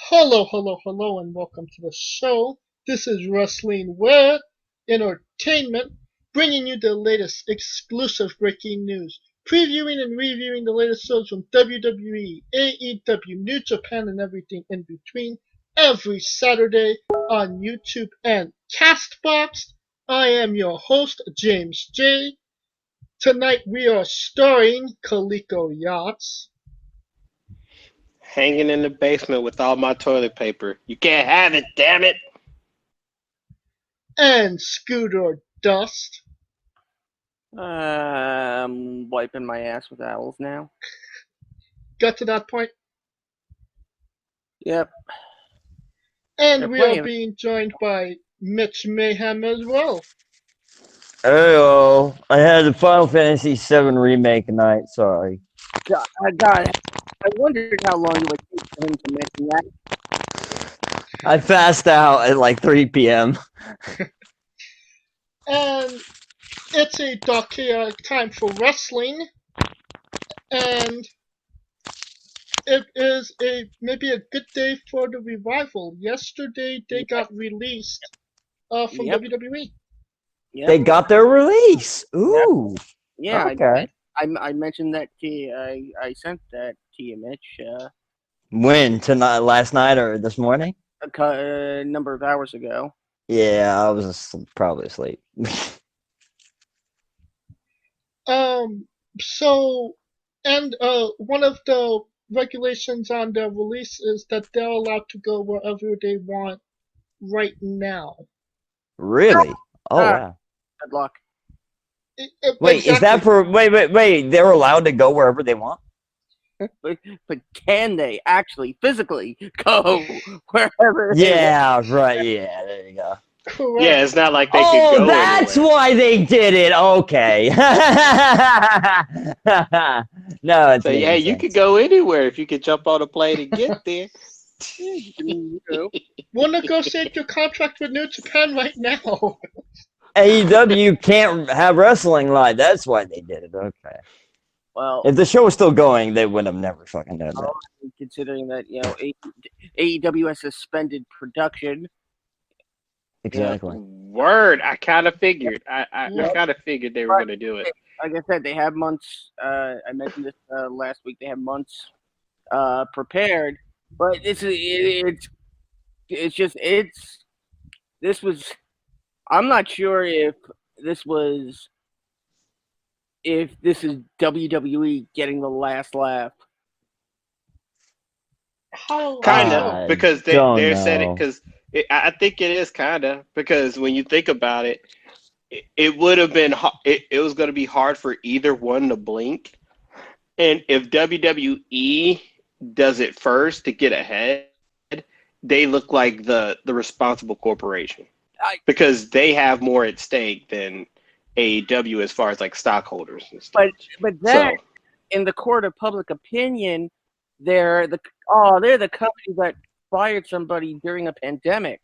Hello, hello, hello, and welcome to the show. This is Wrestling with Entertainment, bringing you the latest exclusive breaking news, previewing and reviewing the latest shows from WWE, AEW, New Japan, and everything in between every Saturday on YouTube and Castbox. I am your host, James J. Tonight we are starring Kaliko Yachts. Hanging in the basement with all my toilet paper. You can't have it, damn it! And Scooter Dust. I'm wiping my ass with owls now. Got to that point? Yep. And They're we are playing. being joined by Mitch Mayhem as well. Heyo, I had the Final Fantasy VII remake night. Sorry. I wondered how long it would take for him to mention that. I passed out at like 3 p.m. And it's a dark chaotic time for wrestling. And it is maybe a good day for the revival. Yesterday they got released from Yep. WWE. Yep. They got their release. Ooh. Yeah. Okay. I mentioned that to you. I sent that to you, Mitch. When? Tonight, last night, or this morning? A number of hours ago. Yeah, I was probably asleep. So, and one of the regulations on their release is that they're allowed to go wherever they want right now. Really? Oh, wow. Good luck. Wait, is that for... Wait. They're allowed to go wherever they want? But can they actually physically go wherever? Yeah, right. Yeah, there you go. Correct. Yeah, it's not like they could Oh, go that's anywhere. why they did it. Okay. No, it's So yeah, making you sense. could go anywhere if you could jump on a plane and get there. We'll negotiate your contract with New Japan right now. AEW can't have wrestling live. That's why they did it. Okay. Well, If the show was still going, they would have never fucking done that. considering that AEW has suspended production. Exactly. Word, I kind of figured. I Yep. kind of figured they were going to do it. Like I said, they have months. I mentioned this last week. They have months prepared, but this was. I'm not sure if this is WWE getting the last laugh. How? Kind so? of, because they said it, because I think it is kind of, because when you think about it, it would have been, it was going to be hard for either one to blink. And if WWE does it first to get ahead, they look like the responsible corporation, because they have more at stake than AEW as far as like stockholders and stuff. But that, in the court of public opinion, they're the company that fired somebody during a pandemic.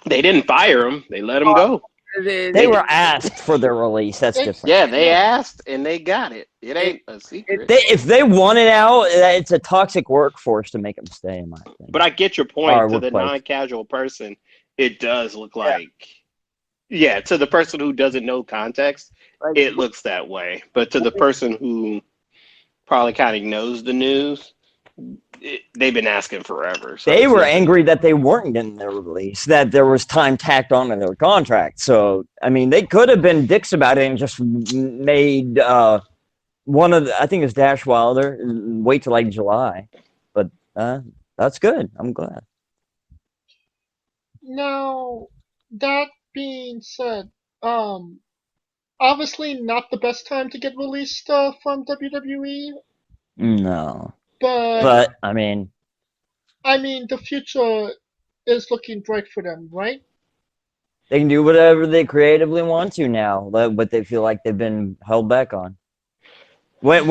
They didn't fire him; they let him go. They were asked for their release. That's different. Yeah, they asked and they got it. It ain't a secret. If they want it out, it's a toxic workforce to make them stay, in my opinion. But I get your point. To the non-casual person, it does look like, to the person who doesn't know context, it looks that way. But to the person who probably kind of knows the news, they've been asking forever. So they were angry that they weren't getting their release, that there was time tacked on to their contract. So, I mean, they could have been dicks about it and just made one of the, I think it's Dash Wilder, wait till like July. But that's good. I'm glad. Now, that being said, obviously not the best time to get released from WWE. No. But I mean, the future is looking bright for them, right? they can do whatever they creatively want to now, what they feel like they've been held back on. When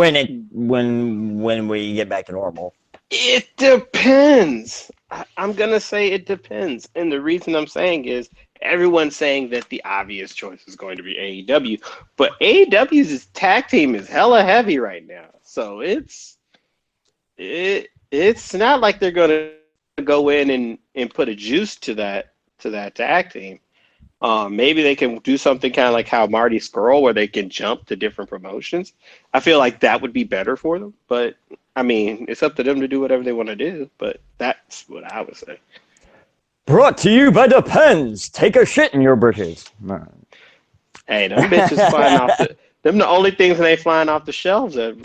we get back to normal. It depends. I'm gonna say it depends, and the reason I'm saying is everyone's saying that the obvious choice is going to be AEW, but AEW's tag team is hella heavy right now, so it's it's not like they're going to go in and put a juice to that tag team. Maybe they can do something kind of like how Marty Scurll, where they can jump to different promotions. I feel like that would be better for them. But I mean, it's up to them to do whatever they want to do. But that's what I would say. Brought to you by Depends. Take a shit in your britches. Hey, them bitches flying off them the only things that ain't flying off the shelves at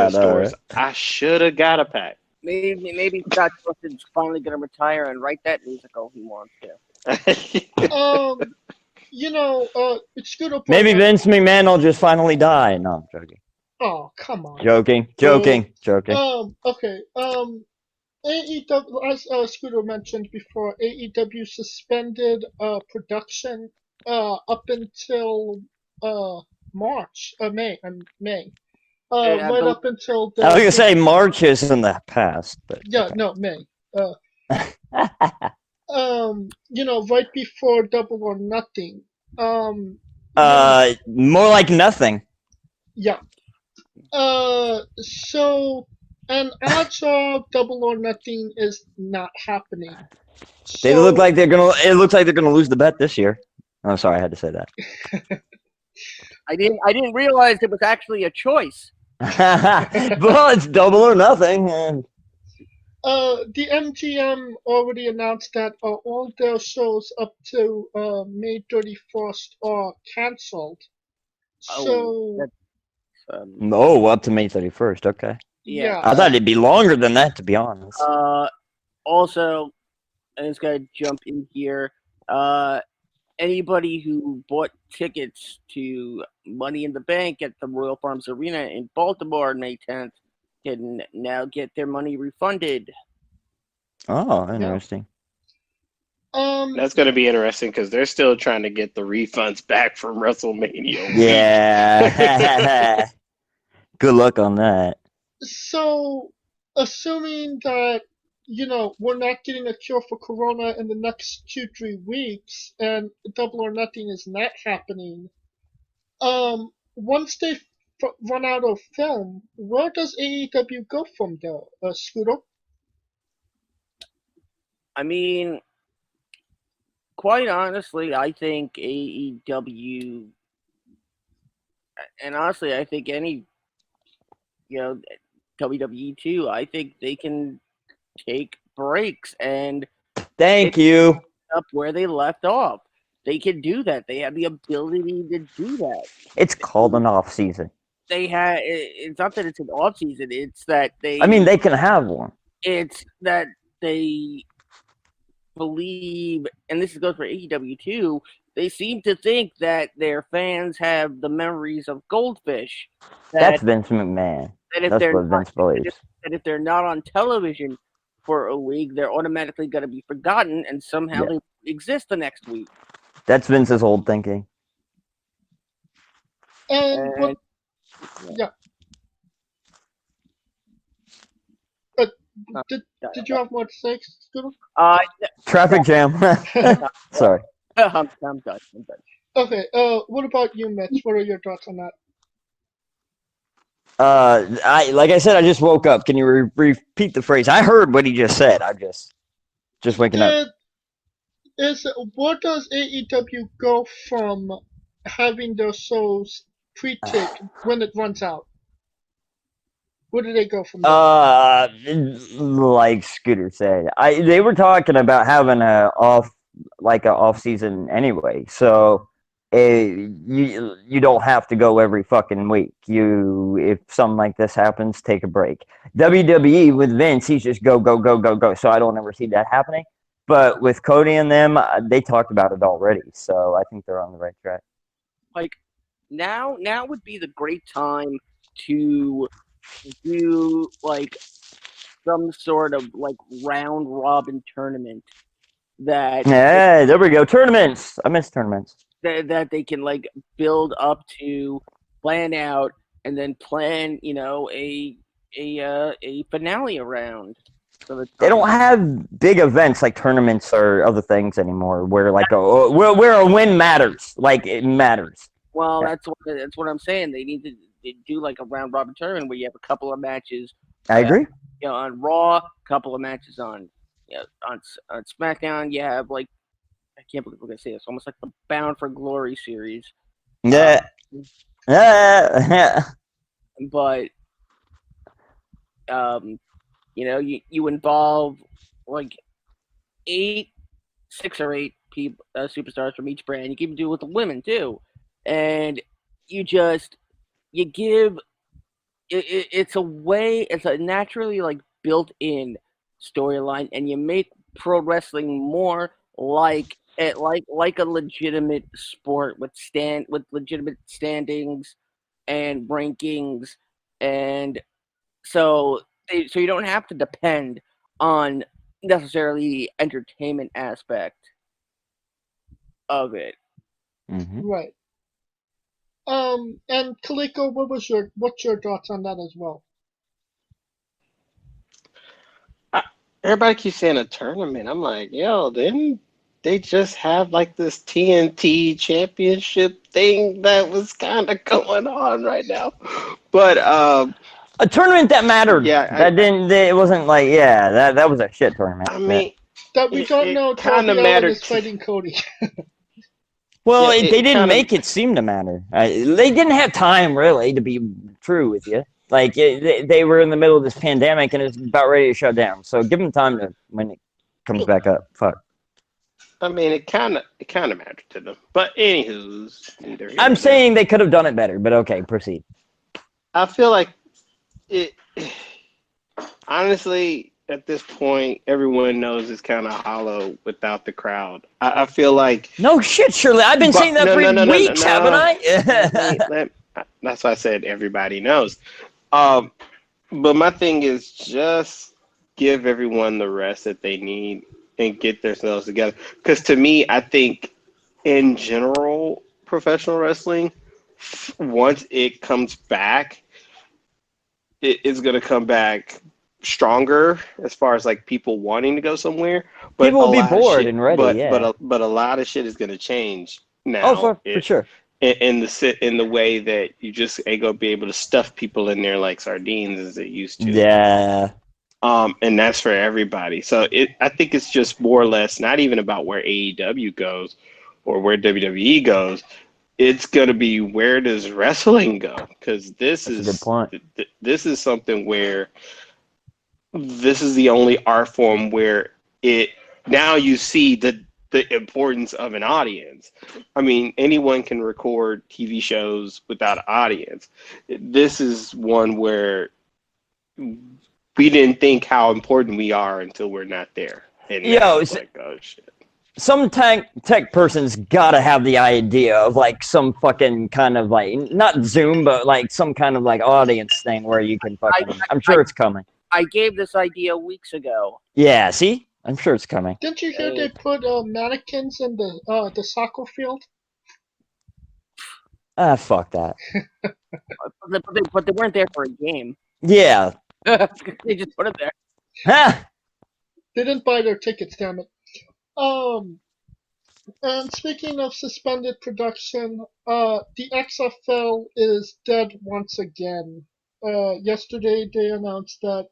stores. Right? I should have got a pack. Maybe Scott Wilson's finally gonna retire and write that musical he wants to. It's good. Maybe Vince McMahon will just finally die. No, I'm joking. Oh, come on. Joking. Okay. AEW, as Scooter mentioned before, AEW suspended production up until May. Right up until I was gonna say March is in the past, but yeah, okay. No, May. Right before Double or Nothing. More like nothing. Yeah. So, and odds of Double or Nothing is not happening. So, It looks like they're gonna lose the bet this year. I'm sorry, I had to say that. I didn't realize it was actually a choice. Well, it's Double or Nothing. The MGM already announced that all their shows up to May 31st are cancelled. So. Up to May 31st. Okay. Yeah. I thought it'd be longer than that, to be honest. Also, I just gotta jump in here. Anybody who bought tickets to Money in the Bank at the Royal Farms Arena in Baltimore on May 10th can now get their money refunded. Oh, interesting. That's going to be interesting because they're still trying to get the refunds back from WrestleMania. Yeah. Good luck on that. So, assuming that, we're not getting a cure for Corona in the next 2-3 weeks, and Double or Nothing is not happening, once they run out of film, where does AEW go from there, Scooter? I mean, quite honestly, I think AEW, and honestly, I think any, WWE too, I think they can take breaks and thank you up where they left off. They can do that. They have the ability to do that. It's called an off season. It's not that it's an off season. It's that they can have one. It's that they believe, and this goes for AEW too, they seem to think that their fans have the memories of Goldfish. That's Vince McMahon. That's what Vince believes. That if they're not on television for a week, they're automatically going to be forgotten, and somehow they exist the next week. That's Vince's old thinking. Yeah. Did you have more to say, Scooter? Traffic jam. Sorry. I'm done. Okay. What about you, Mitch? What are your thoughts on that? Like I said, I just woke up. Can you repeat the phrase? I heard what he just said. I'm just waking up. Where does AEW go from having their shows pre-taped when it runs out? Where do they go from there? Like Scooter said, they were talking about having an off season anyway. So you don't have to go every fucking week. If something like this happens, take a break. WWE with Vince, he's just go. So I don't ever see that happening. But with Cody and them, they talked about it already. So I think they're on the right track. Like now would be the great time to do like some sort of like round robin tournament there we go. Tournaments. I miss tournaments. That they can like build up to, plan out, and then plan, a finale around. They don't have big events like tournaments or other things anymore where like where a win matters. Like it matters. Well, that's what I'm saying. They need to do like a round robin tournament where you have a couple of matches. I agree. on Raw, a couple of matches on on SmackDown. You have I can't believe we're gonna say this, almost like the Bound for Glory series. Yeah. But you involve 6 or 8 people, superstars from each brand. You can do it with the women too, and you give it's a naturally built-in storyline, and you make pro wrestling more like a legitimate sport with legitimate standings and rankings, and so you don't have to depend on necessarily the entertainment aspect of it. Mm-hmm. Right. And Kaliko, what's your thoughts on that as well? Everybody keeps saying a tournament. I'm like, yo, didn't they just have this TNT championship thing that was kind of going on right now? But a tournament that mattered. Yeah, it wasn't that was a shit tournament. I mean, that we don't know. Kind of Darby Allin mattered. is fighting Cody. Well, they didn't make it seem to matter. They didn't have time, really, to be true with you. They were in the middle of this pandemic, and it's about ready to shut down. So give them time when it comes back up. Fuck. I mean, it kind of mattered to them. But anywho, I'm saying they could have done it better, but okay, proceed. I feel like it. Honestly, at this point, everyone knows it's kind of hollow without the crowd. I feel like no shit, Shirley. I've been saying that for weeks, haven't I? That's why I said everybody knows. But my thing is just give everyone the rest that they need and get themselves together. Because to me, I think in general, professional wrestling, once it comes back, it is going to come back stronger as far as people wanting to go somewhere. But people will be bored and ready. But a lot of shit is going to change now. Oh, for sure. In the way that you just ain't gonna be able to stuff people in there like sardines as it used to. Yeah. And that's for everybody. So I think it's just more or less not even about where AEW goes or where WWE goes. It's gonna be where does wrestling go? Because this is a good point. This is something where this is the only art form where now you see the importance of an audience. I mean, anyone can record TV shows without an audience. This is one where we didn't think how important we are until we're not there. And oh shit. Some tech person's gotta have the idea of some fucking kind of not Zoom, but some kind of audience thing where you can fucking. I'm sure it's coming. I gave this idea weeks ago. Yeah, see? I'm sure it's coming. Didn't you hear they put mannequins in the soccer field? Fuck that. but they weren't there for a game. Yeah. They just put it there. They didn't buy their tickets, damn it. And speaking of suspended production, the XFL is dead once again. Yesterday they announced that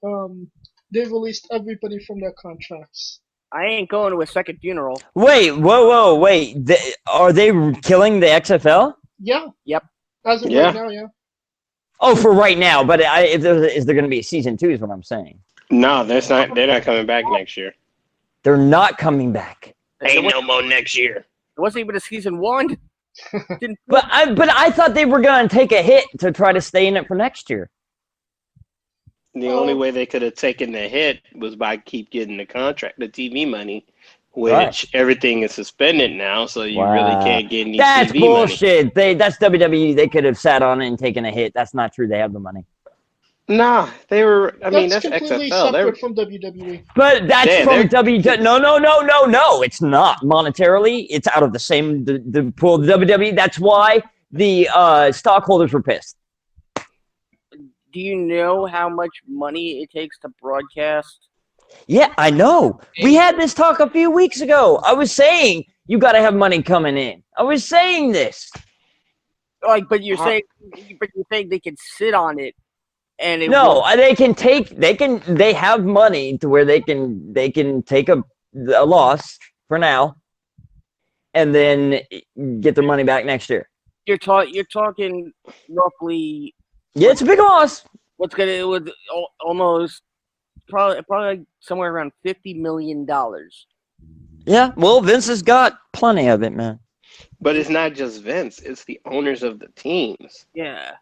they released everybody from their contracts. I ain't going to a second funeral. Wait, wait. Are they killing the XFL? Yeah. Yep. As of right now, yeah. Oh, for right now, but is there going to be a season 2 is what I'm saying. No, they're not coming back next year. They're not coming back. Ain't no more next year. It wasn't even a season 1. But I thought they were going to take a hit to try to stay in it for next year. The only way they could have taken the hit was by keep getting the TV money, which everything is suspended now, so you really can't get any TV money. That's bullshit. That's WWE. They could have sat on it and taken a hit. That's not true. They have the money. Nah, they were. That's completely XFL. separate from WWE. But that's from WWE. No. It's not monetarily. It's out of the same the pool of WWE. That's why the stockholders were pissed. Do you know how much money it takes to broadcast? Yeah, I know. We had this talk a few weeks ago. I was saying you got to have money coming in. I was saying this. But you're saying they can sit on it And they have money to where they can take a loss for now, and then get their money back next year. You're talking roughly. Yeah, it's a big loss. It was almost probably somewhere around $50 million. Yeah, well, Vince has got plenty of it, man. But it's not just Vince; it's the owners of the teams. Yeah.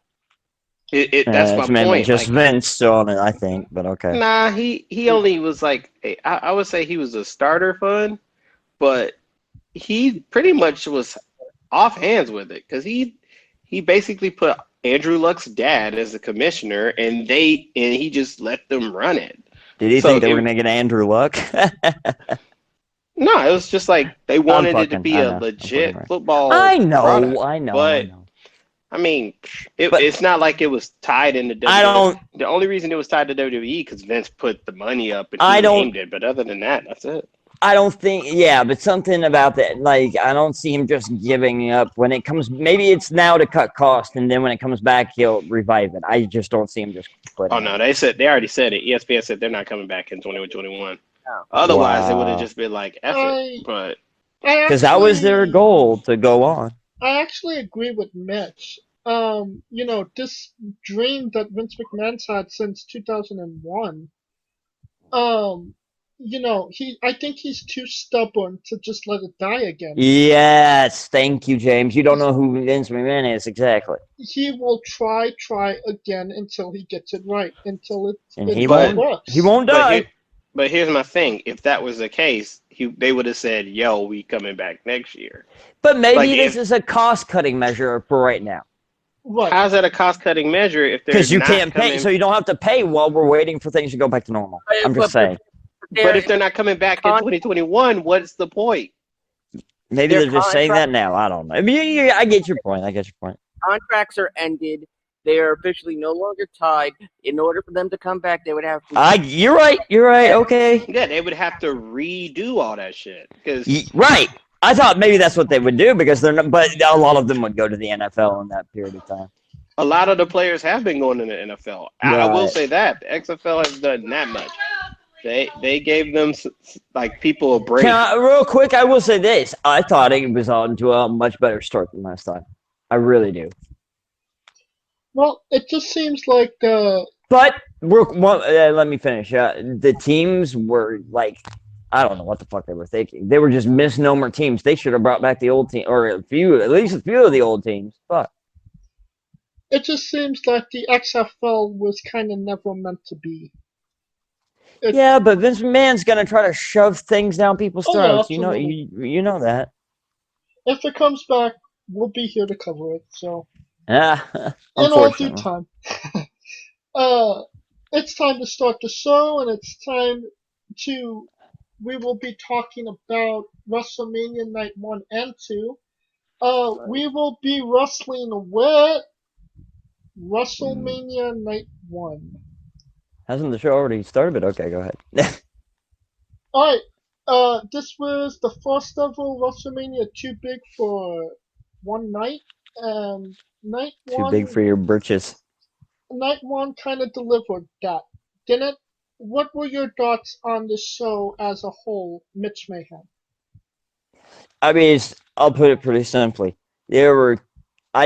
That's my point. Just Vince on it, I think, but okay. Nah, he only was like I would say he was a starter fund, but he pretty much was off hands with it because he basically put Andrew Luck's dad as the commissioner, and he just let them run it. Did he think they were gonna get Andrew Luck? No, it was just like they wanted it to be a legit football. I know. But I mean, it's not like it was tied into WWE. The only reason it was tied to WWE because Vince put the money up and he named it. But other than that, that's it. I don't think, but something about that, like, I don't see him just giving up when it comes. Maybe it's now to cut costs, and then when it comes back, he'll revive it. I just don't see him just quitting. Oh no, they already said it. ESPN said they're not coming back in 2021. Oh. Otherwise, it would have just been like effort. But because that was their goal to go on. I actually agree with Mitch. This dream that Vince McMahon's had since 2001. I think he's too stubborn to just let it die again. Yes, thank you, James. You don't know who Vince McMahon is exactly. He will try again until he gets it right, until it works. He won't die. But here's my thing: if that was the case, they would have said, "Yo, we coming back next year." But maybe this is a cost-cutting measure for right now. Right. How's that a cost-cutting measure if because you can't pay, so you don't have to pay while we're waiting for things to go back to normal. I'm just saying. But if they're not coming back in 2021, what's the point? Maybe they're just saying that now. I don't know. I mean, I get your point. Contracts are ended. They are officially no longer tied. In order for them to come back, they would have to. You're right. Okay. Yeah, they would have to redo all that shit. Right. I thought maybe that's what they would do because they're not. But a lot of them would go to the NFL in that period of time. A lot of the players have been going to the NFL. Right. I will say that the XFL has done that much. They gave them like people a break. Real quick, I will say this: I thought it was on to a much better start than last time. I really do. Well, it just seems like. But let me finish. The teams were like, I don't know what the fuck they were thinking. They were just misnomer teams. They should have brought back the old team, or at least a few of the old teams. But it just seems like the XFL was kind of never meant to be. Yeah, but Vince McMahon's gonna try to shove things down people's throats. Yeah, you know that. If it comes back, we'll be here to cover it. So. Yeah. In all due time. It's time to start the show, and it's time to. We will be talking about WrestleMania Night 1 and 2. We will be wrestling with WrestleMania Night 1. Hasn't the show already started? But okay, go ahead. Alright, this was the first ever WrestleMania too big for one night, and Night 1... Too big for your britches. Night 1 kind of delivered that, didn't it? What were your thoughts on the show as a whole, Mitch Mayhem? I mean, I'll put it pretty simply. I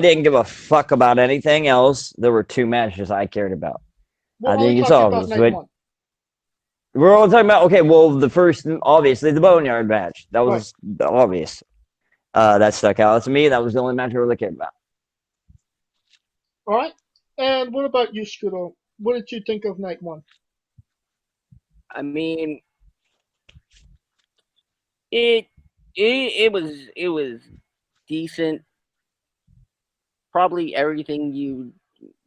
didn't give a fuck about anything else. There were two matches I cared about. Well, I think it's obvious. We're all talking about, okay, well, the first, obviously, the Boneyard match. That was obvious. That stuck out to me. That was the only match I really cared about. All right. And what about you, Scooter? What did you think of Night 1? I mean, it was decent. Probably everything you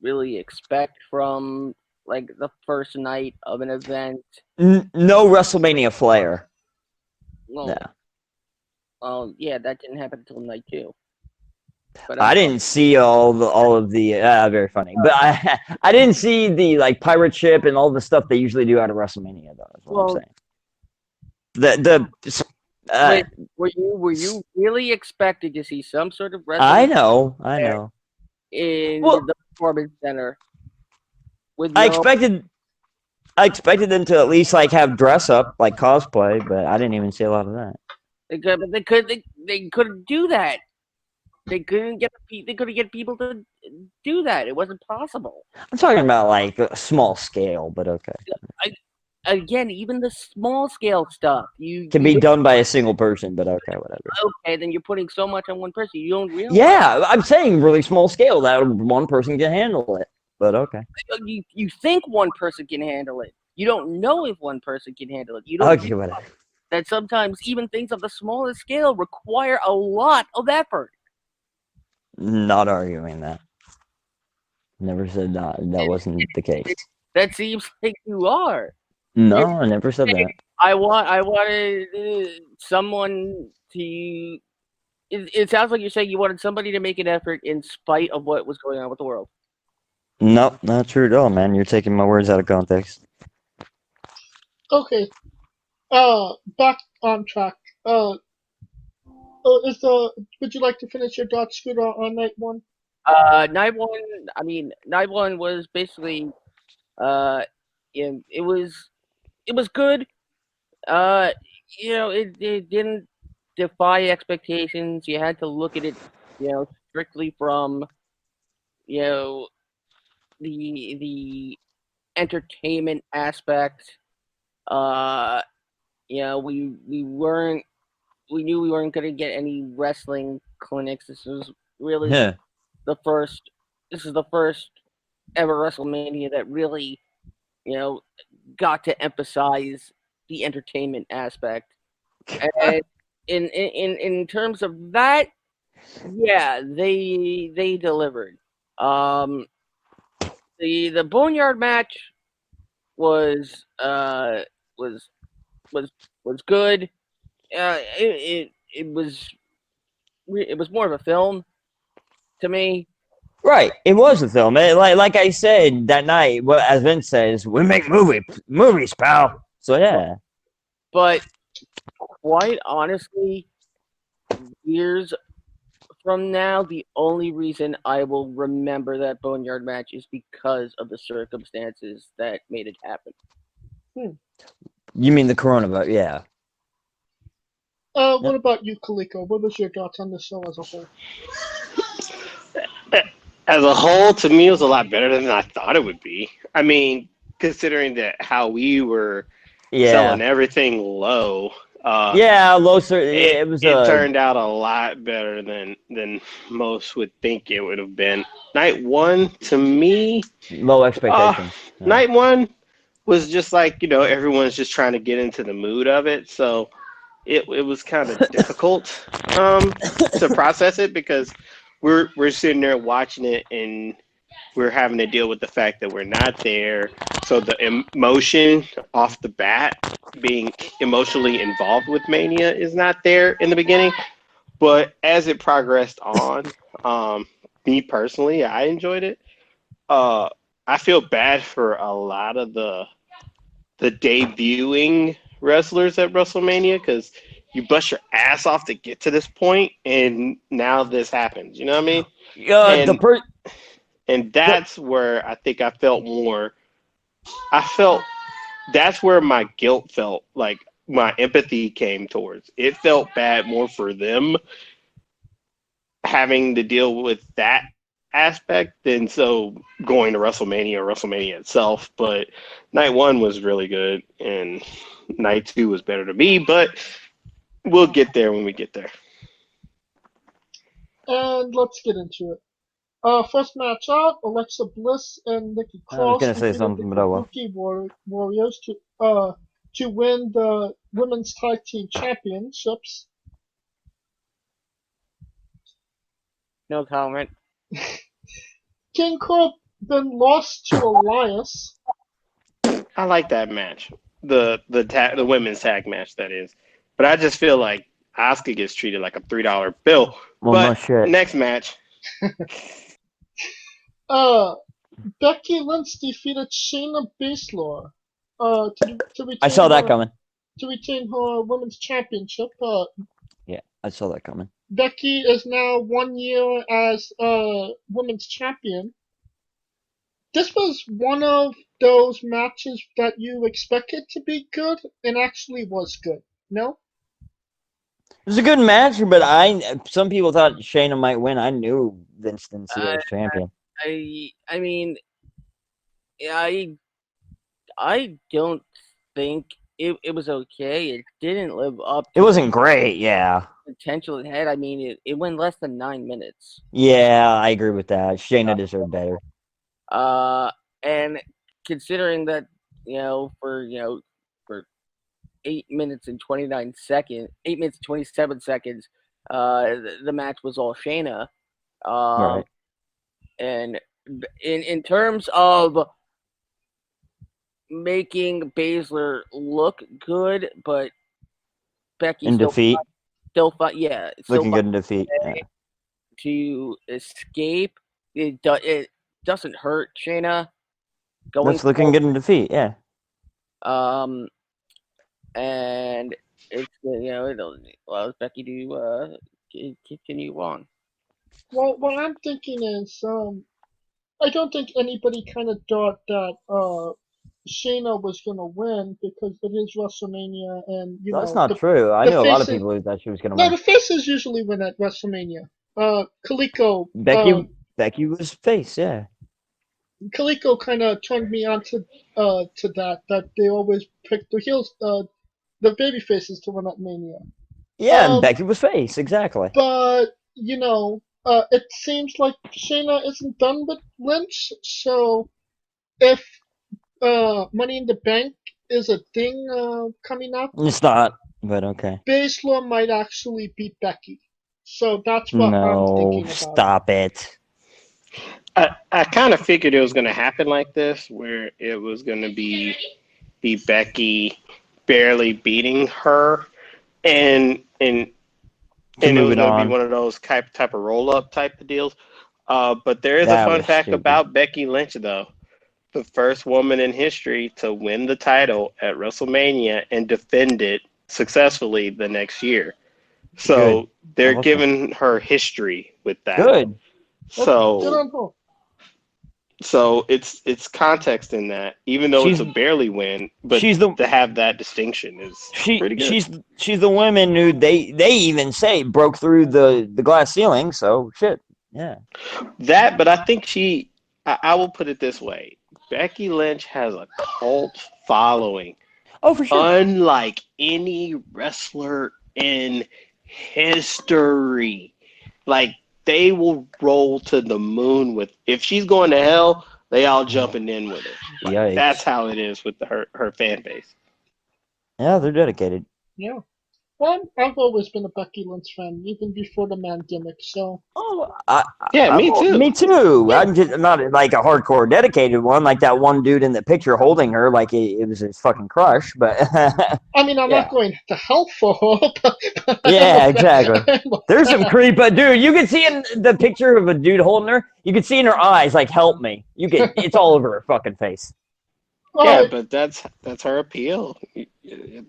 really expect from like the first night of an event. No WrestleMania flair. Well, yeah, that didn't happen until night 2. But I didn't see all of the very funny, but I didn't see the like pirate ship and all the stuff they usually do out of WrestleMania though. That's what I'm saying. Were you really expecting to see some sort of wrestling? I know. In the Performance Center. with I no. expected them to at least like have dress up, like cosplay, but I didn't even see a lot of that. They couldn't do that. They couldn't get people to do that. It wasn't possible. I'm talking about like a small scale, but okay. Again, even the small scale stuff, Can be done by a single person, but okay, whatever. Okay, then you're putting so much on one person. You don't realize. Yeah, I'm saying really small scale that one person can handle it, but okay. You think one person can handle it. You don't know if one person can handle it. You don't Okay, whatever. that sometimes even things of the smallest scale require a lot of effort. Not arguing that. Never said that. That wasn't the case. That seems like you are. No, I never said that. I wanted someone to. It sounds like you're saying you wanted somebody to make an effort in spite of what was going on with the world. Nope, not true at all, man. You're taking my words out of context. Okay. Back on track. Would you like to finish your dot scooter on night one? Night one was basically, it was good. It didn't defy expectations. You had to look at it, strictly from, the entertainment aspect. We knew we weren't going to get any wrestling clinics. This was really the first. This is the first ever WrestleMania that really, got to emphasize the entertainment aspect. And in terms of that, yeah, they delivered. The Boneyard match was good. It was more of a film to me. Right, it was a film. Like I said that night, well, as Vince says, we make movies, pal. So yeah. But quite honestly, years from now, the only reason I will remember that Boneyard match is because of the circumstances that made it happen. You mean the coronavirus? Yeah. What about you, Kaliko? What was your thoughts on the show as a whole? As a whole, to me, it was a lot better than I thought it would be. I mean, considering that how we were selling everything low. Low. It turned out a lot better than most would think it would have been. Night one, to me, low expectations. Night one was just like, everyone's just trying to get into the mood of it. So it was kind of difficult to process it because we're sitting there watching it and we're having to deal with the fact that we're not there. So the emotion off the bat, being emotionally involved with Mania, is not there in the beginning. But as it progressed on, me personally, I enjoyed it. I feel bad for a lot of the debuting wrestlers at WrestleMania because you bust your ass off to get to this point, and now this happens. You know what I mean? And that's where I think I felt more. That's where my guilt felt, like my empathy came towards. It felt bad more for them having to deal with that aspect than going to WrestleMania or WrestleMania itself. But night one was really good, and night two was better to me. But we'll get there when we get there. And let's get into it. First match out, Alexa Bliss and Nikki Cross. I was gonna say something, but I will. Rookie Warriors to win the women's tag team championships. No comment. King Corbin lost to Elias. I like that match, the women's tag match, that is. But I just feel like Asuka gets treated like a $3 bill. Well, but no shit. Next match. Becky Lynch defeated Shayna Baszler. I saw that coming. To retain her women's championship. Yeah, I saw that coming. Becky is now 1 year as women's champion. this was one of those matches that you expected to be good and actually was good. No? It was a good match, but some people thought Shayna might win. I knew Vince didn't see her as champion. I mean, I don't think it was okay. It didn't live up to It wasn't great, yeah. the potential it had. I mean, it went less than 9 minutes. Yeah, I agree with that. Shayna deserved better. And considering that, for 8 minutes and 29 seconds, 8 minutes and 27 seconds, the match was all Shayna. Right. And in terms of making Baszler look good, but Becky In defeat. looking good in defeat. Yeah. To escape. It doesn't hurt Shayna. That's looking good in defeat, yeah. And it's it allows Becky to continue on. Well, what I'm thinking is, I don't think anybody kind of thought that Shayna was gonna win because it is WrestleMania, and That's not true. I knew a lot of people who thought she was gonna win. No, the faces usually win at WrestleMania. Kaliko. Becky was face, yeah. Kaliko kind of turned me on to that they always pick the heels, the baby faces to win at Mania. Yeah, and Becky was face, exactly. But it seems like Shayna isn't done with Lynch, so if Money in the Bank is a thing coming up, it's not, but okay. Baszler might actually beat Becky, so that's what I'm thinking about. Stop it. I kind of figured it was going to happen like this, where it was going to be Becky barely beating her, and it was going to be one of those type of roll up type of deals. But there is a fun fact about Becky Lynch, though. The first woman in history to win the title at WrestleMania and defend it successfully the next year. So they're giving her history with that. Good. So it's context in that, even though it's a barely win, but to have that distinction is pretty good. She's the woman who they even say broke through the glass ceiling. So shit, yeah. That, but I think I will put it this way: Becky Lynch has a cult following. Oh, for sure. Unlike any wrestler in history, like. They will roll to the moon with. If she's going to hell, they all jumping in with her. Like, that's how it is with her fan base. Yeah, they're dedicated. Yeah. Well, I've always been a Becky Lynch fan, even before the man gimmick. So. Me too. Me too. Yeah. I'm just not like a hardcore dedicated one, like that one dude in the picture holding her, like it was his fucking crush. But I mean, I'm not going to hell for her. But yeah, exactly. There's some creep, but dude, you can see in the picture of a dude holding her, you can see in her eyes, like, help me. It's all over her fucking face. Yeah, but that's her appeal.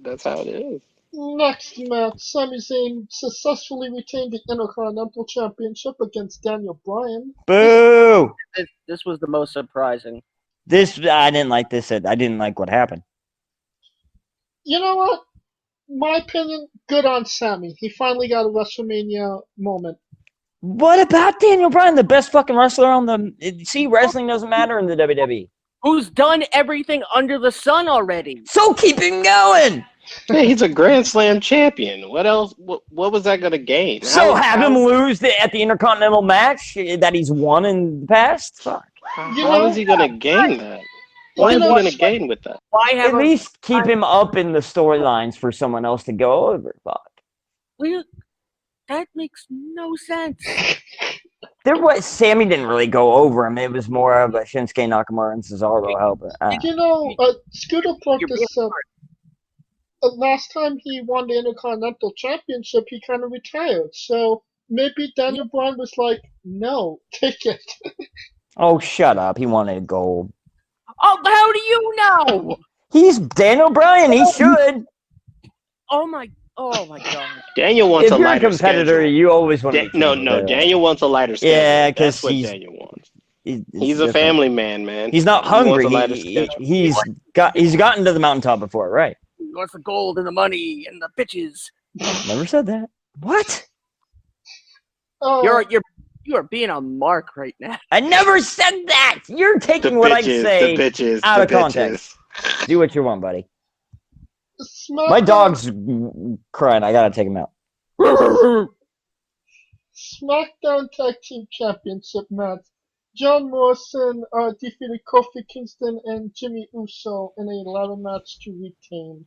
That's how it is. Next match, Sami Zayn successfully retained the Intercontinental Championship against Daniel Bryan. Boo! This was the most surprising. I didn't like this. I didn't like what happened. You know what? My opinion, good on Sami. He finally got a WrestleMania moment. What about Daniel Bryan, the best fucking wrestler on the... See, wrestling doesn't matter in the WWE. Who's done everything under the sun already. So keep him going! Hey, he's a Grand Slam champion. What else? What was that going to gain? So have him lose at the Intercontinental match that he's won in the past? Fuck. How is he going to gain that? What is he going to gain with that? At least keep him up in the storylines for someone else to go over. Fuck. That makes no sense. Sammy didn't really go over him. It was more of a Shinsuke Nakamura and Cesaro help. Scooter brought this up. Last time he won the Intercontinental Championship, he kind of retired. So maybe Daniel Bryan was like, no, take it. Oh, shut up. He wanted gold. Oh, how do you know? He's Daniel Bryan. He should. Oh my God. Daniel wants a lighter competitor, schedule. You always want No. Daniel wants a lighter schedule. Yeah, because that's what Daniel wants. He's a family man. He's not hungry. He's gotten to the mountaintop before, right? He wants the gold and the money and the bitches. Never said that. What? You are being a mark right now. I never said that. You're taking what I say out of context. Do what you want, buddy. My dog's crying. I gotta take him out. SmackDown Tag Team Championship match. John Morrison defeated Kofi Kingston and Jimmy Uso in a ladder match to retain.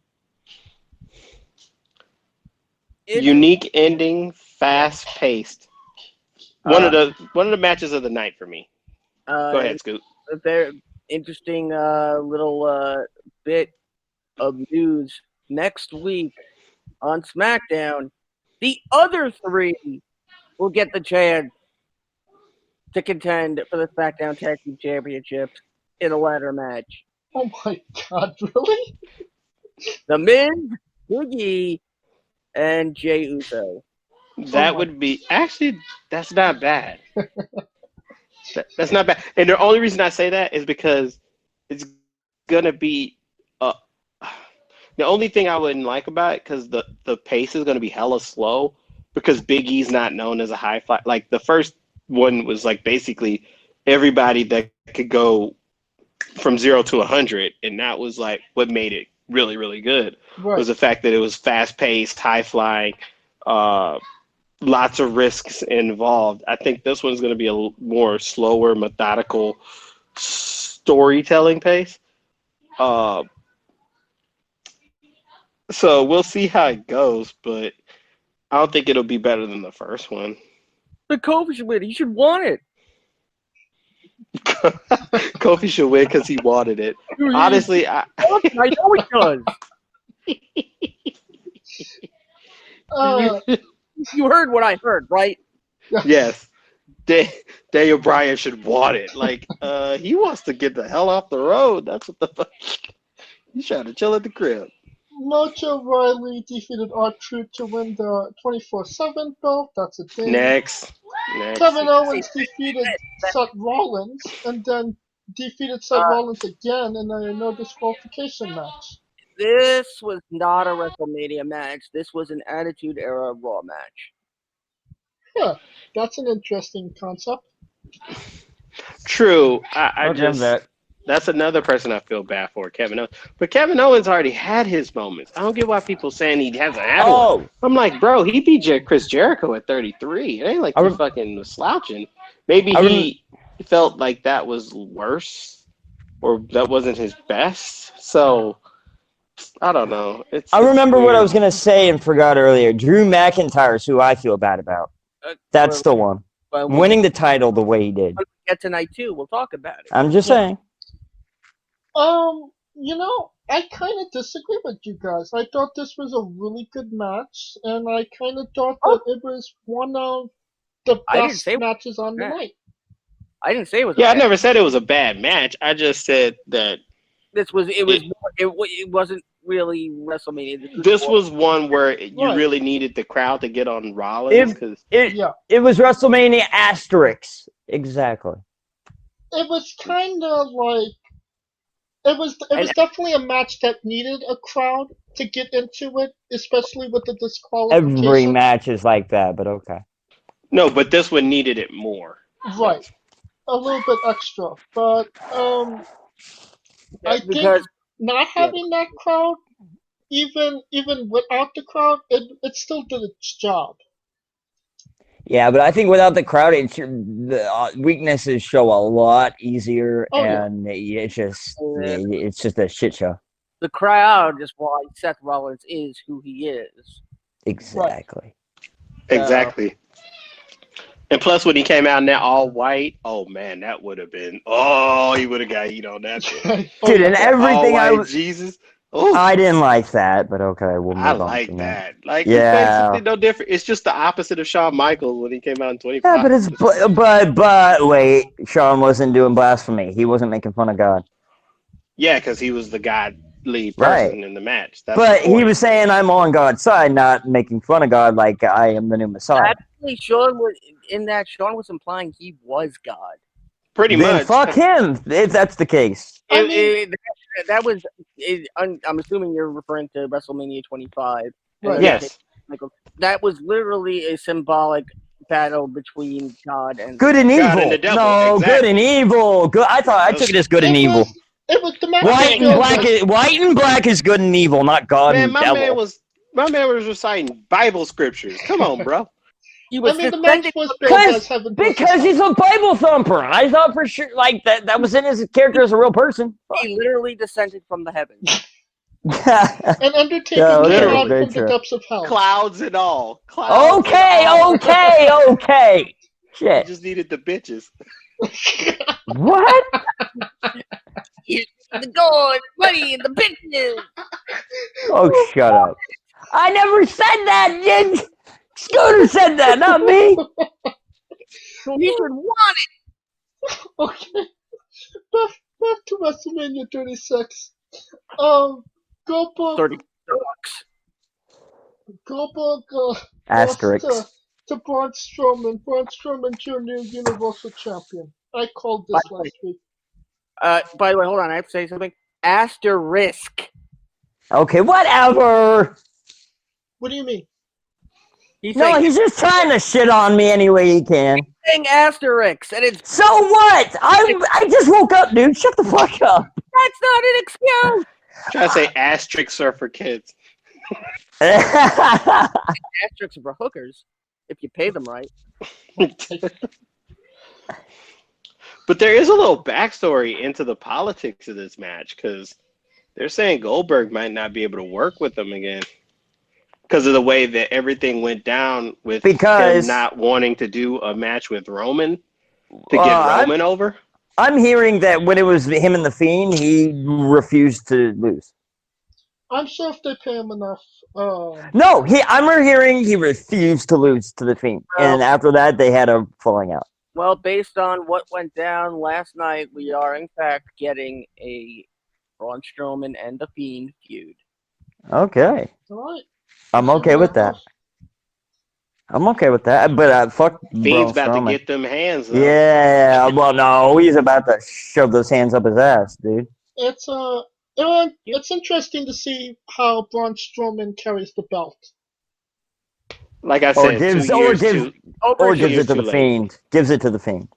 Unique ending, fast paced. One of the matches of the night for me. Go ahead, Scoot. A very interesting little bit of news. Next week on SmackDown, the other three will get the chance to contend for the SmackDown Tag Team Championships in a ladder match. Oh my God, really? The Miz, Big E, and Jey Uso. That would be actually. That's not bad. That's not bad. And the only reason I say that is because it's gonna be. The only thing I wouldn't like about it, because the pace is gonna be hella slow, because Big E's not known as a high fly. Like the first one was like basically everybody that could go from 0 to 100, and that was like what made it really, really good. Right. Was the fact that it was fast paced, high flying. Lots of risks involved. I think this one's going to be a more slower, methodical storytelling pace. So we'll see how it goes, but I don't think it'll be better than the first one. But Kofi should win. He should want it. Kofi should win because he wanted it. Honestly, I know he does. You heard what I heard, right? Yes. Daniel Bryan should want it. Like, he wants to get the hell off the road. That's what the fuck. He's trying to chill at the crib. Mojo Riley defeated R-Truth to win the 24/7 belt. That's a thing. Next. Kevin Owens defeated Seth Rollins and then defeated Seth Rollins again in a no disqualification match. This was not a WrestleMania match. This was an Attitude Era Raw match. Yeah, that's an interesting concept. True. That's another person I feel bad for, Kevin Owens. But Kevin Owens already had his moments. I don't get why people saying he hasn't had one. I'm like, bro, he beat Chris Jericho at 33. It ain't like he fucking was slouching. Maybe he felt like that was worse or that wasn't his best. So I don't know. I remember what I was going to say and forgot earlier. Drew McIntyre is who I feel bad about. That's the one. Winning the title the way he did. When we get tonight, too. We'll talk about it. I'm just saying. I kind of disagree with you guys. I thought this was a really good match, and I kind of thought that it was one of the best matches on the night. I didn't say it was. Yeah, I never said it was a bad match. I just said that it wasn't really WrestleMania. This was one where you really needed the crowd to get on Rollins because it was WrestleMania asterisk. Exactly. It was kind of like it was definitely a match that needed a crowd to get into it, especially with the disqualification. Every match is like that, but okay. No, but this one needed it more. Right. A little bit extra. But I think not having that crowd, even without the crowd, it still did its job. Yeah, but I think without the crowd, the weaknesses show a lot easier, and it's just a shit show. The crowd is why Seth Rollins is who he is. Exactly. Right. Exactly. And plus, when he came out now all white, oh man, that would have been. Oh, he would have got eat on that. Dude, and everything Jesus. Ooh. I didn't like that, but okay, we'll move on. I like that. Like, it's basically no different. It's just the opposite of Shawn Michaels when he came out in 25. Yeah, but wait, Shawn wasn't doing blasphemy. He wasn't making fun of God. Yeah, because he was the godly person in the match. But he was saying, "I'm on God's side," not making fun of God like I am the new Messiah. Actually, Shawn was implying he was God. Pretty then much. fuck him if that's the case. I mean, I'm assuming you're referring to WrestleMania 25. Right. Yes. That was literally a symbolic battle between God and Good and God evil. and the devil, No, exactly. good and evil. Good. I took it as good and evil. The match White and black is good and evil, not God Man, and my devil. man was reciting Bible scriptures. Come on, bro. he was the match suspended was billed as heaven versus Because hell. he's a Bible thumper. I thought for sure like that was in his character as a real person. He literally descended from the heavens. And Undertaker Yeah, came literally. out very from true. the depths of hell. Clouds and all. Clouds Okay. You Shit. just needed the bitches. What? The gold, money, and the bitches. Oh, shut up. I never said that. Scooter said that, not me. So he should want it. Okay. Back to WrestleMania 36. Goldberg 30 bucks. lost Asterisk. to Braun Strowman. Braun Strowman's your new Universal Champion. I called this last week. By the way, hold on. I have to say something. Asterisk. Okay, whatever. What do you mean? He's No, saying, he's just trying to shit on me any way he can. saying asterisk, and it's So what? I just woke up, dude. Shut the fuck up. that's not an excuse. Try to say asterisks are for kids. Asterisks are for hookers if you pay them right. But there is a little backstory into the politics of this match because they're saying Goldberg might not be able to work with them again because of the way that everything went down with him not wanting to do a match with Roman to get Roman over. I'm hearing that when it was him and The Fiend, he refused to lose. I'm sure if they pay him enough. No, I'm hearing he refused to lose to The Fiend. And after that, they had a falling out. Well, based on what went down last night, we are in fact getting a Braun Strowman and The Fiend feud. Okay. All right. I'm okay with that. But fuck Fiend's about Strowman. to get them hands up. Yeah, well, no, he's about to shove those hands up his ass, dude. It's interesting to see how Braun Strowman carries the belt. Like I said, gives it to the Fiend. Gives it to the Fiend.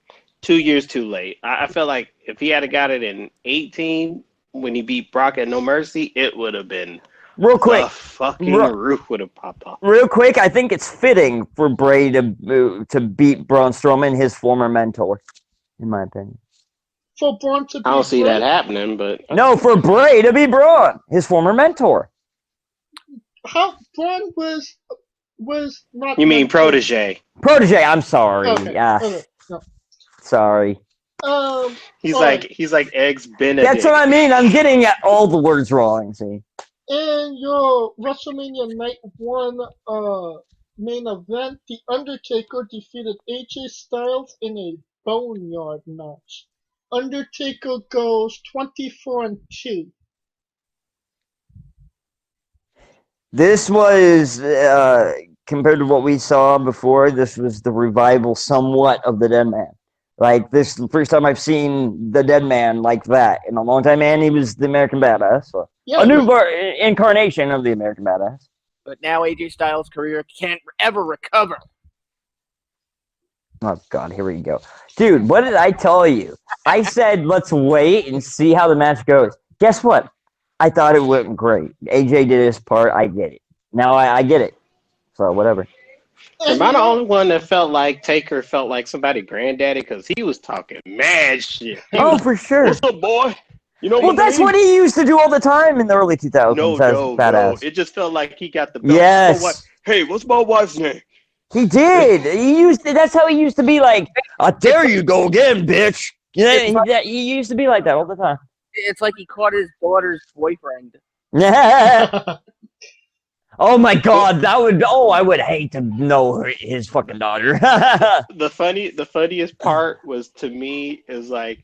2 years too late. I feel like if he had got it in 18 when he beat Brock at No Mercy, it would have been real quick. The fucking roof would have popped off. Real quick, I think it's fitting for Bray to beat Braun Strowman, his former mentor, in my opinion. For Braun to beat I don't see Bray? that happening, but no, for Bray to beat Braun, his former mentor. How Braun was not. You mean protege? Protege. I'm sorry. Okay. Okay. No. Sorry. He's like Eggs Benedict. That's what I mean. I'm getting all the words wrong. See. In your WrestleMania Night 1 main event, The Undertaker defeated AJ Styles in a Boneyard match. Undertaker goes 24-2. This was, compared to what we saw before, this was the revival somewhat of the Dead Man. Like, this is the first time I've seen the Dead Man like that in a long time, and he was the American Badass. So. Yeah, a new incarnation of the American Badass. But now AJ Styles' career can't ever recover. Oh, God, here we go. Dude, what did I tell you? I said, let's wait and see how the match goes. Guess what? I thought it went great. AJ did his part. I get it. Now I get it. So, whatever. Am I the only one that felt like Taker felt like somebody granddaddy? Because he was talking mad shit. For sure. What's up, boy? You know that's what he used to do all the time in the early 2000s. No. It just felt like he got the belt. Yes. So hey, what's my wife's name? He did. That's how he used to be like, I dare you go again, bitch. Yeah, he used to be like that all the time. It's like he caught his daughter's boyfriend. Oh my God, I would hate to know his fucking daughter. The funniest part was to me is like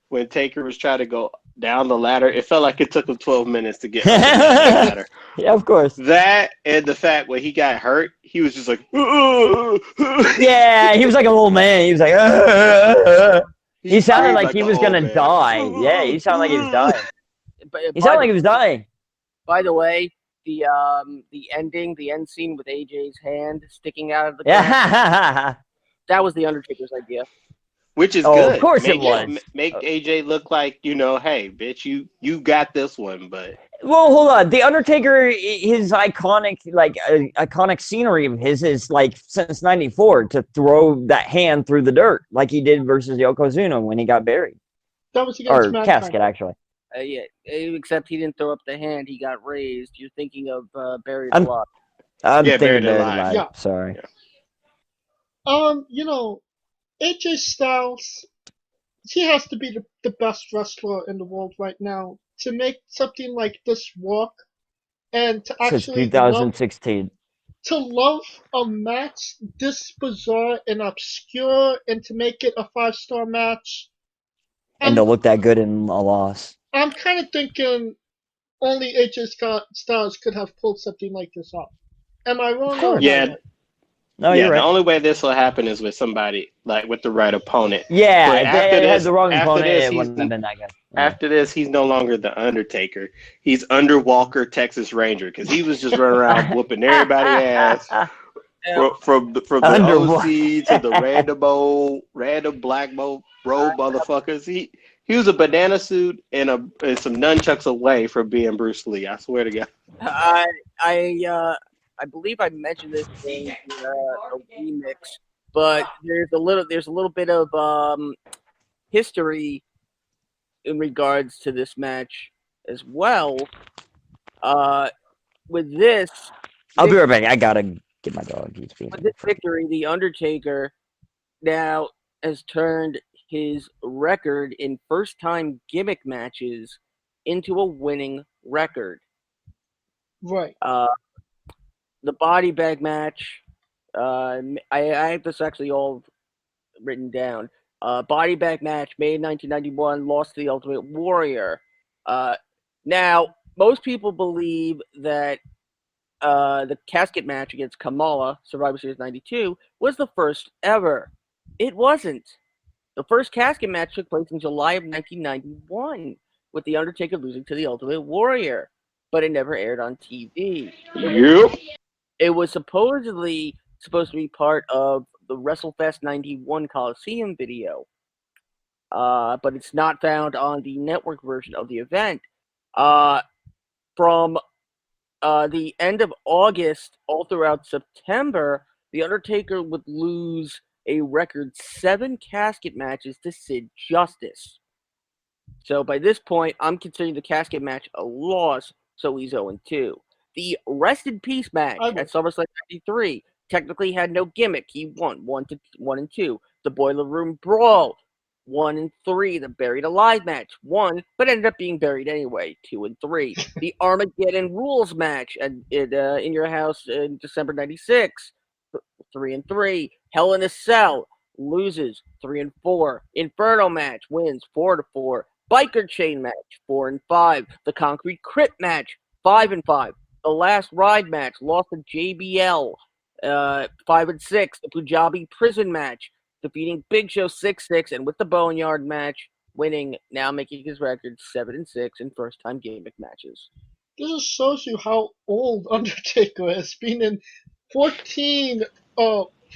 when Taker was trying to go down the ladder. It felt like it took him 12 minutes to get up the ladder. Yeah, of course. That and the fact when he got hurt, he was just like, yeah, he was like a little man. He was like, He sounded like he was gonna die. Yeah, he sounded like he was dying. He sounded like he was dying. By the way, the end scene with AJ's hand sticking out of the ground, Yeah. that was the Undertaker's idea. Which is good. Of course it was. Make AJ look like, hey, bitch, you got this one, but. Well, hold on. The Undertaker, his iconic scenery of his is since '94 to throw that hand through the dirt like he did versus Yokozuna when he got buried. That was against Mankind. Casket, actually. Yeah, except he didn't throw up the hand; he got raised. You're thinking of Buried Alive. I'm thinking Buried Alive. Yeah. Sorry. Yeah. AJ Styles, he has to be the best wrestler in the world right now to make something like this work, and to actually 2016. To love a match this bizarre and obscure, and to make it a 5-star match, and to look that good in a loss. I'm kind of thinking only AJ Styles could have pulled something like this off. Am I wrong? Yeah. No, you're right. The only way this will happen is with somebody with the right opponent. Yeah, if they had the wrong opponent, it wouldn't have been that good. Yeah. After this, he's no longer the Undertaker. He's Underwalker Texas Ranger, because he was just running around whooping everybody's ass from the OC to the random black robe motherfuckers. He was a banana suit and some nunchucks away from being Bruce Lee. I swear to God. I believe I mentioned this in the remix, but there's a little bit of history in regards to this match as well. With this, I'll be right back. I gotta get my dog. With this victory, the Undertaker now has turned his record in first-time gimmick matches into a winning record. Right. The body bag match, I have this actually all written down. Body bag match, May 1991, lost to the Ultimate Warrior. Now, most people believe that the casket match against Kamala, Survivor Series 92, was the first ever. It wasn't. The first casket match took place in July of 1991, with The Undertaker losing to the Ultimate Warrior, but it never aired on TV. Yep. It was supposedly supposed to be part of the WrestleFest 91 Coliseum video, but it's not found on the network version of the event. From the end of August all throughout September, The Undertaker would lose a record 7 casket matches to Sid Justice. So by this point, I'm considering the casket match a loss, so he's 0-2. The Rest in Peace match at SummerSlam 93 technically had no gimmick. He won 1-2. The Boiler Room Brawl 1-3. The Buried Alive match 1, but ended up being buried anyway 2-3. The Armageddon Rules match in your house in December 96 3-3. Hell in a Cell loses 3-4. Inferno match wins 4-4. Biker Chain match 4-5. The Concrete Crypt match 5-5. The Last Ride match lost to JBL 5-6. The Punjabi Prison match defeating Big Show 6-6, and with the Boneyard match winning, now making his record 7-6 in first-time gimmick matches. This just shows you how old Undertaker has been in 14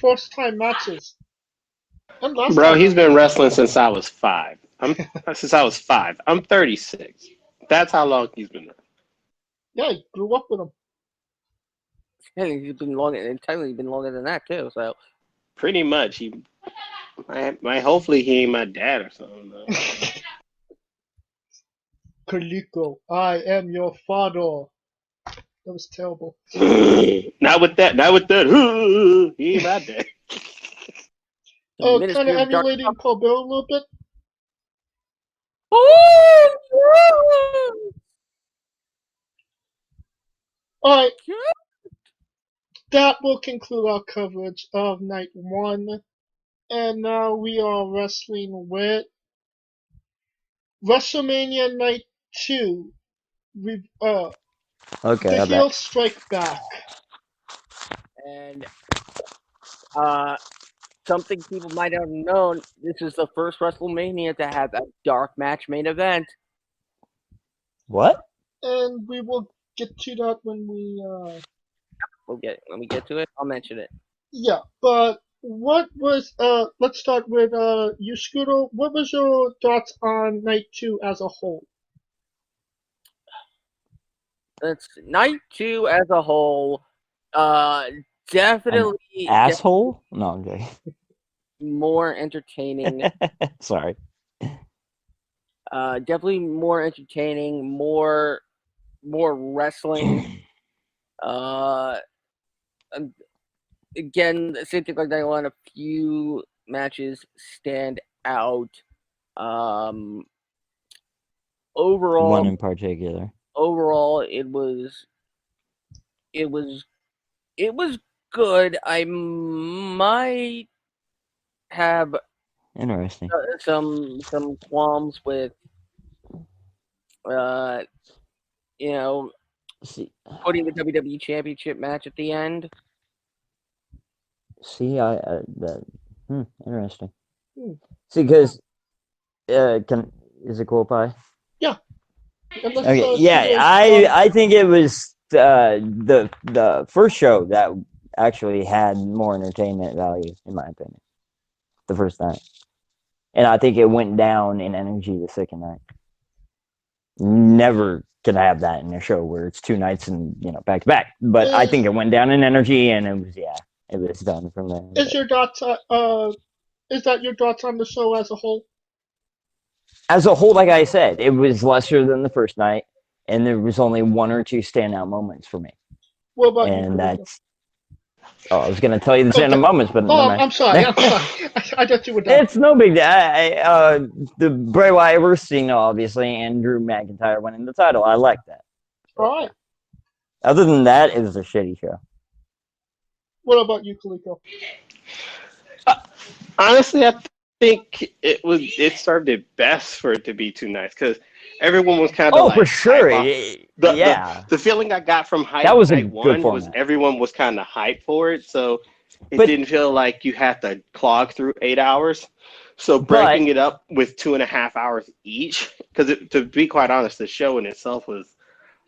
first-time matches. Bro, he's been wrestling since I was 5. Since I was 5. I'm 36. That's how long he's been wrestling. Yeah, I grew up with him. And he's been longer, and technically been longer than that too. So pretty much, hopefully he ain't my dad or something. Kaliko, I am your father. That was terrible. Not with that. He ain't my dad. Kind of emulating Paul Bear a little bit. Alright, that will conclude our coverage of Night 1. And now we are wrestling with WrestleMania Night 2. Okay, the heel strike back. And something people might not have known, this is the first WrestleMania to have a dark match main event. What? And we will get to that when we. When we get to it, I'll mention it. Yeah, but what was let's start with you, Scooter. What was your thoughts on night 2 as a whole? It's night 2 as a whole. Definitely Asshole? No, I'm joking. more entertaining. Sorry. Definitely more entertaining, more wrestling. Again, same thing like that one. A few matches stand out. Overall, One in particular. Overall, it was good. I might have Interesting. some qualms with See, putting the WWE Championship match at the end. see, interesting. See, because is it cool, Pie? Yeah. Okay, yeah, I think it was the first show that actually had more entertainment value, in my opinion. The first night, and I think it went down in energy the second night. Never can have that in a show where it's 2 nights and back to back. But I think it went down in energy, and it was done from there. Is your thoughts? Is that your thoughts on the show as a whole? As a whole, like I said, it was lesser than the first night, and there was only 1 or 2 standout moments for me. What about and you? That's. Oh, I was going to tell you the standout moments, but I'm sorry. I thought you were done. It's no big deal. The Bray Wyatt versus obviously, and Drew McIntyre winning the title. I like that. All right. Other than that, it was a shitty show. What about you, Kaliko? Honestly, I think it served it best for it to be 2 nights because everyone was kind of for sure. The feeling I got from hype that was night 1 was everyone was kind of hyped for it, so it didn't feel like you had to clog through 8 hours. So breaking it up with 2.5 hours each, because to be quite honest, the show in itself was,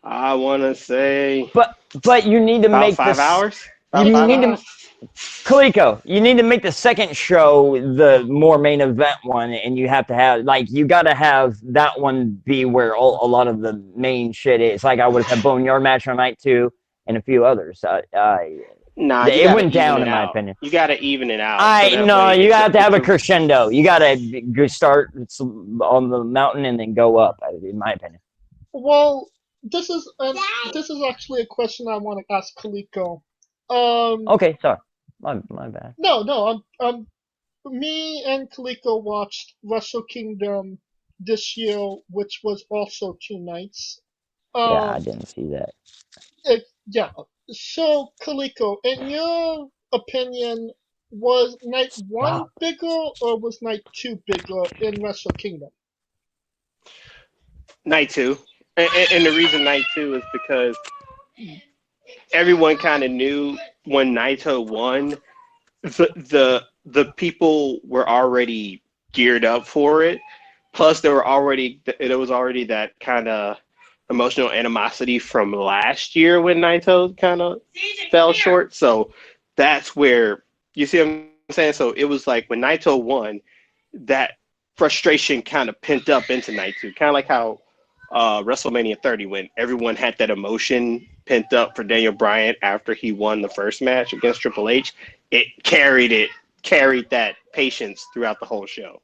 I want to say, but you need to make 5 hours. Kaliko, you need to make the second show the more main event one, and you have to have you got to have that one be where a lot of the main shit is. Like I would have had Boneyard match on night 2 and a few others. It went down in my opinion. You got to even it out. You have to have a crescendo. You got to start on the mountain and then go up. In my opinion. Well, this is actually a question I want to ask Kaliko. Okay, sorry. My bad. No. Me and Kaliko watched Wrestle Kingdom this year, which was also 2 nights. Yeah, I didn't see that. Yeah. So, Kaliko, in your opinion, was night 1 bigger or was night 2 bigger in Wrestle Kingdom? Night 2. And the reason night 2 is because everyone kind of knew when Naito won, the people were already geared up for it. Plus, there was already that kind of emotional animosity from last year when Naito kind of fell short. So that's where you see what I'm saying. So it was like when Naito won, that frustration kind of pent up into night 2, kind of like how WrestleMania 30 when everyone had that emotion pent up for Daniel Bryan after he won the first match against Triple H. It carried that patience throughout the whole show.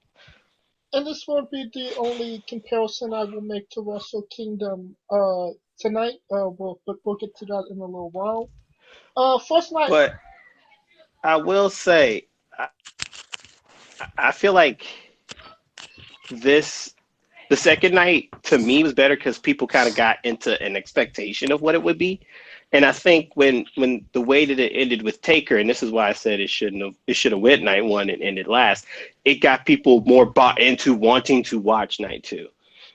And this won't be the only comparison I will make to Wrestle Kingdom tonight. But we'll get to that in a little while. First night. But I will say, I feel like the second night to me was better because people kind of got into an expectation of what it would be. And I think when the way that it ended with Taker, and this is why I said it should have went night 1 and ended last, it got people more bought into wanting to watch night 2.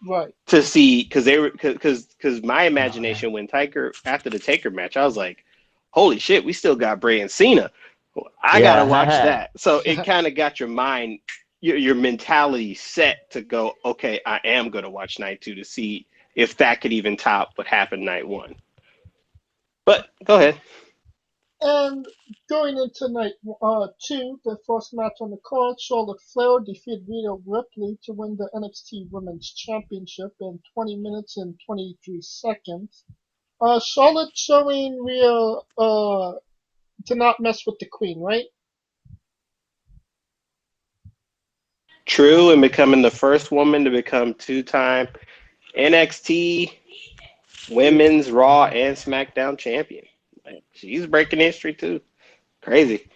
Right. To see, because my imagination when Taker, after the Taker match, I was like, holy shit, we still got Bray and Cena. I gotta watch that. So it kind of got your mind, your mentality set to go, okay, I am gonna watch night 2 to see if that could even top what happened night 1. But go ahead. And going into night 2, the first match on the card, Charlotte Flair defeated Rhea Ripley to win the NXT Women's Championship in 20 minutes and 23 seconds. Charlotte showing Rhea to not mess with the Queen, right? True, and becoming the first woman to become 2-time NXT Women's Raw and SmackDown champion. Like, she's breaking history too. Crazy.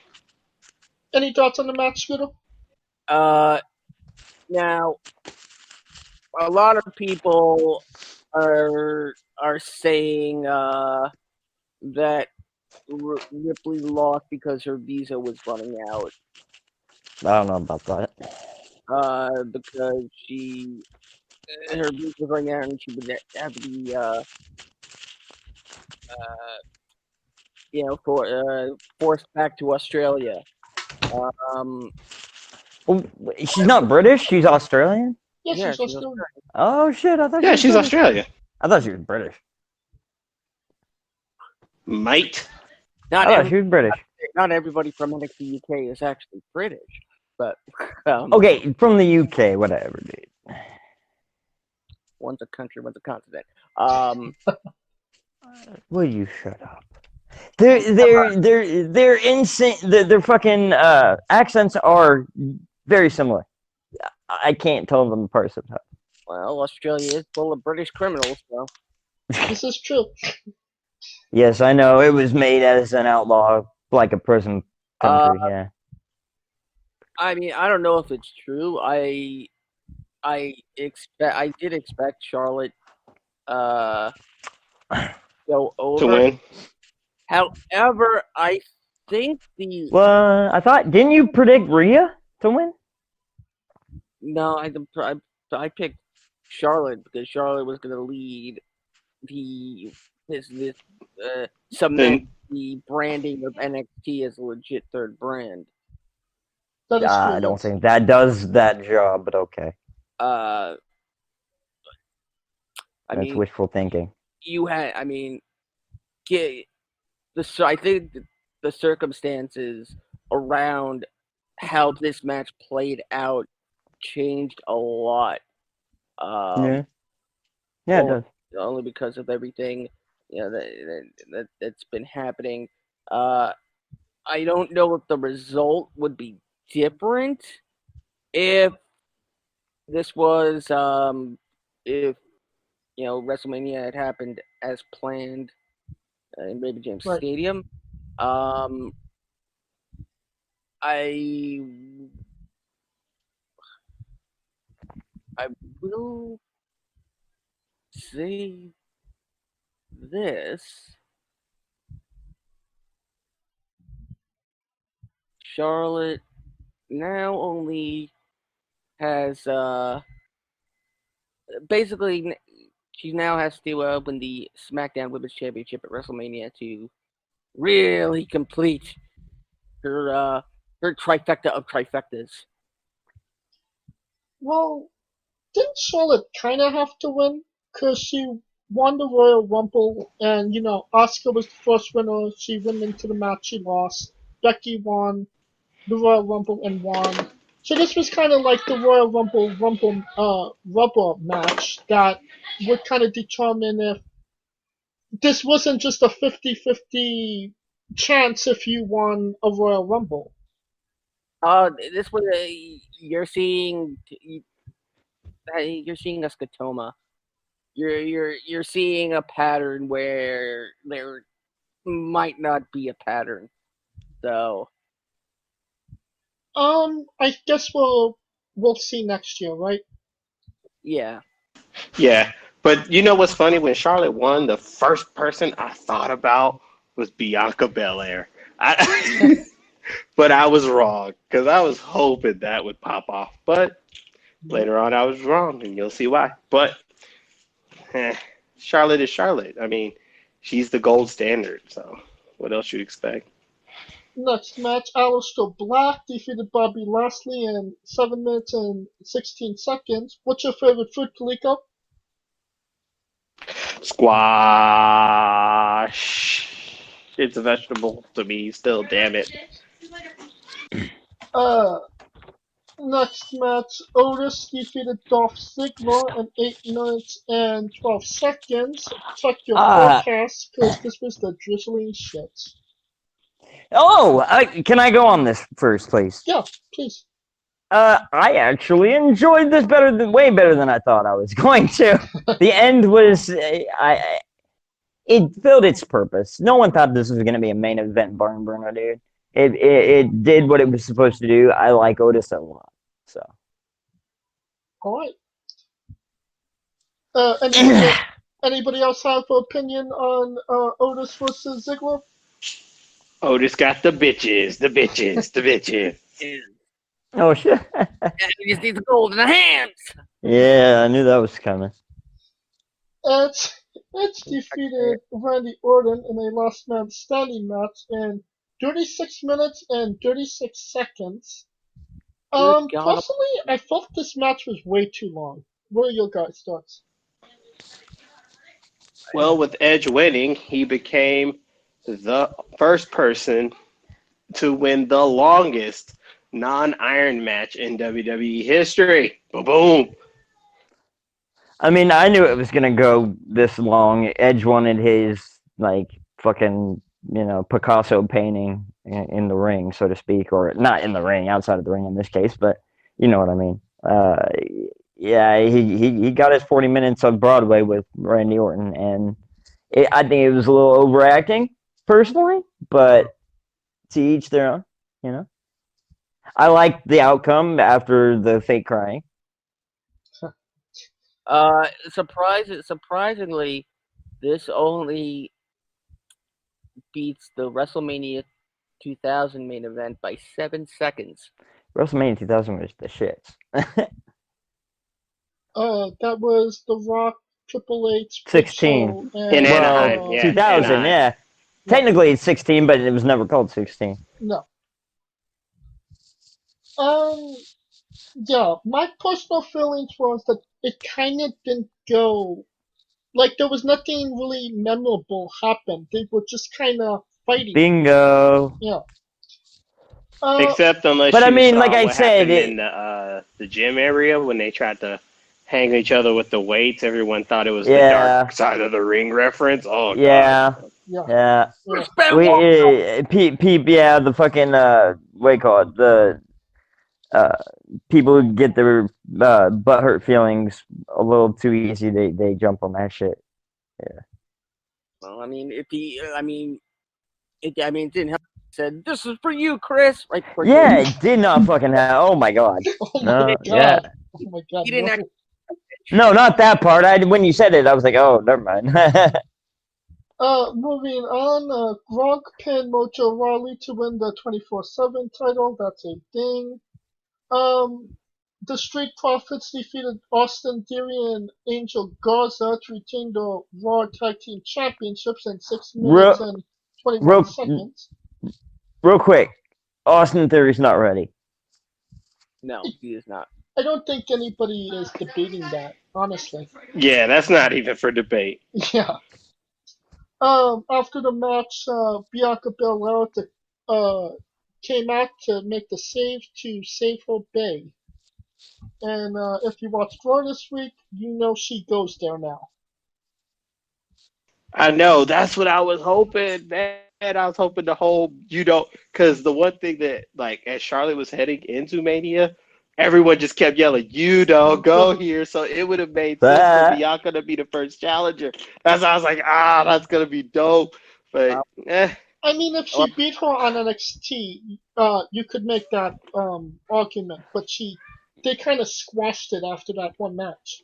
Any thoughts on the match, Scooter? Now, a lot of people are saying that Ripley lost because her visa was running out. I don't know about that. Because her visa was running out and she would have to be forced back to Australia. Well, she's not British. She's Australian. Yes, Yeah, she's Australian. Oh shit! I thought. Yeah, she was she's British. Australian. I thought she was British. Mate. Not I thought she was British. Not everybody from NXT UK is actually British, but Okay, from the UK, whatever, dude. One's a country, one's a continent. Will you shut up? They're insane. Their fucking accents are very similar. I can't tell them apart sometimes. Well, Australia is full of British criminals, so. This is true. Yes, I know. It was made as an outlaw, like a prison country. Yeah. I mean, I don't know if it's true. I did expect Charlotte go over to win. However, I think Well, I thought. Didn't you predict Rhea to win? No, I picked Charlotte because Charlotte was going to lead cement the branding of NXT as a legit third brand. That is true, I don't think that does that job, but okay. I That's mean, wishful thinking. I think the circumstances around how this match played out changed a lot. Yeah, it does. Only because of everything that's been happening. I don't know if the result would be different if this was if WrestleMania had happened as planned in Raymond James Stadium. I will say this. Charlotte now only has basically she now has to win the SmackDown Women's Championship at WrestleMania to really complete her trifecta of trifectas. Well, didn't Charlotte kind of have to win? Because she won the Royal Rumble, and, Asuka was the first winner. She went into the match, she lost. Becky won the Royal Rumble and won. So this was kind of like the Royal Rumble rubber match that would kind of determine if this wasn't just a 50-50 chance if you won a Royal Rumble. This was you're seeing a scotoma. You're seeing a pattern where there might not be a pattern. So I guess we'll see next year, right? Yeah. Yeah. But you know what's funny? When Charlotte won, the first person I thought about was Bianca Belair. But I was wrong because I was hoping that would pop off. But later on, I was wrong, and you'll see why. But Charlotte is Charlotte. I mean, she's the gold standard. So what else you expect? Next match, Aleister Black defeated Bobby Lashley in 7 minutes and 16 seconds. What's your favorite food, Kaliko? Squash. It's a vegetable to me still, damn it. Next match, Otis defeated Dolph Ziggler in 8 minutes and 12 seconds. Check your forecast, because this was the drizzling shit. Can I go on this first, please? Yeah, please. I actually enjoyed this way better than I thought I was going to. The end was, it filled its purpose. No one thought this was going to be a main event barn burner, dude. It did what it was supposed to do. I like Otis a lot, so. All right. Anybody else have an opinion on Otis versus Ziggler? Otis got the bitches. Oh, shit. He just needs the gold in the hands. Yeah, I knew that was coming. Edge defeated Randy Orton in a last man standing match in 36 minutes and 36 seconds. Personally, I thought this match was way too long. What are your guys' thoughts? Well, with Edge winning, he became the first person to win the longest non-Iron match in WWE history. Boom. I mean, I knew it was going to go this long. Edge wanted his, fucking, Picasso painting in the ring, so to speak, or not in the ring, outside of the ring in this case, but you know what I mean. Yeah, he got his 40 minutes on Broadway with Randy Orton, and I think it was a little overacting, personally, but to each their own, I liked the outcome after the fake crying. Surprisingly, this only beats the WrestleMania 2000 main event by 7 seconds. WrestleMania 2000 was the shits. That was The Rock, Triple H, 16. And Anaheim, 2000, Anaheim. yeah. Technically, it's 16, but it was never called 16. No. Yeah, my personal feelings was that it kind of didn't go. There was nothing really memorable happened. They were just kind of fighting. Bingo. Yeah. Except unless but you I mean, saw like I what said, happened in the gym area when they tried to hang each other with the weights. Everyone thought it was the dark side of the ring reference. Oh, yeah. God. Yeah. The fucking, what do you call it? The people who get their butthurt feelings a little too easy, they jump on that shit. Yeah. Well, I mean, it didn't help. It said, "This is for you, Chris." Right. It did not fucking have. Oh my god. Oh my god. Oh my god. He didn't actually. No, not that part. When you said it, I was like, oh, never mind. Moving on, Gronk pinned Mojo Rawley to win the 24/7 title. That's a thing. The Street Profits defeated Austin Theory and Angel Garza to retain the Raw Tag Team Championships in 6 minutes and 21 seconds. Real quick, Austin Theory's not ready. No, he is not. I don't think anybody is debating that, honestly. Yeah, that's not even for debate. Yeah. After the match, Bianca Belair came out to make the save to save her bae. And if you watched Raw this week, you know she goes there now. I know. That's what I was hoping, man. I was hoping the whole, because the one thing that, as Charlotte was heading into Mania, everyone just kept yelling, go here. So it would have made sense for Bianca to be the first challenger. That's why I was like, that's going to be dope. But, I mean, if she beat her on NXT, you could make that argument. But they kind of squashed it after that one match.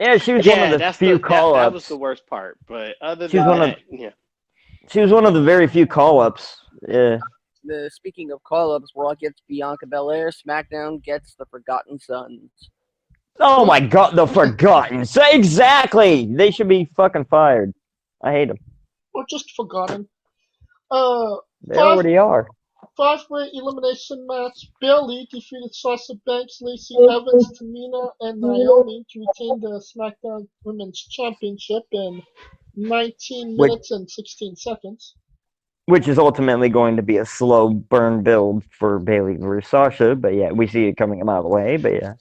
Yeah, she was one of the few call-ups. That was the worst part. But other than that, she was one of the very few call-ups. Yeah. Speaking of call-ups, Raw gets Bianca Belair. SmackDown gets the Forgotten Sons. Oh my god, the Forgotten Sons! Exactly! They should be fucking fired. I hate them. Or just forgotten. They already are. 5-way elimination match. Bayley defeated Sasha Banks, Lacey Evans, Tamina, and Naomi to retain the SmackDown Women's Championship in 19 minutes and 16 seconds. Which is ultimately going to be a slow burn build for Bayley versus Sasha, but yeah, we see it coming a mile away, but yeah.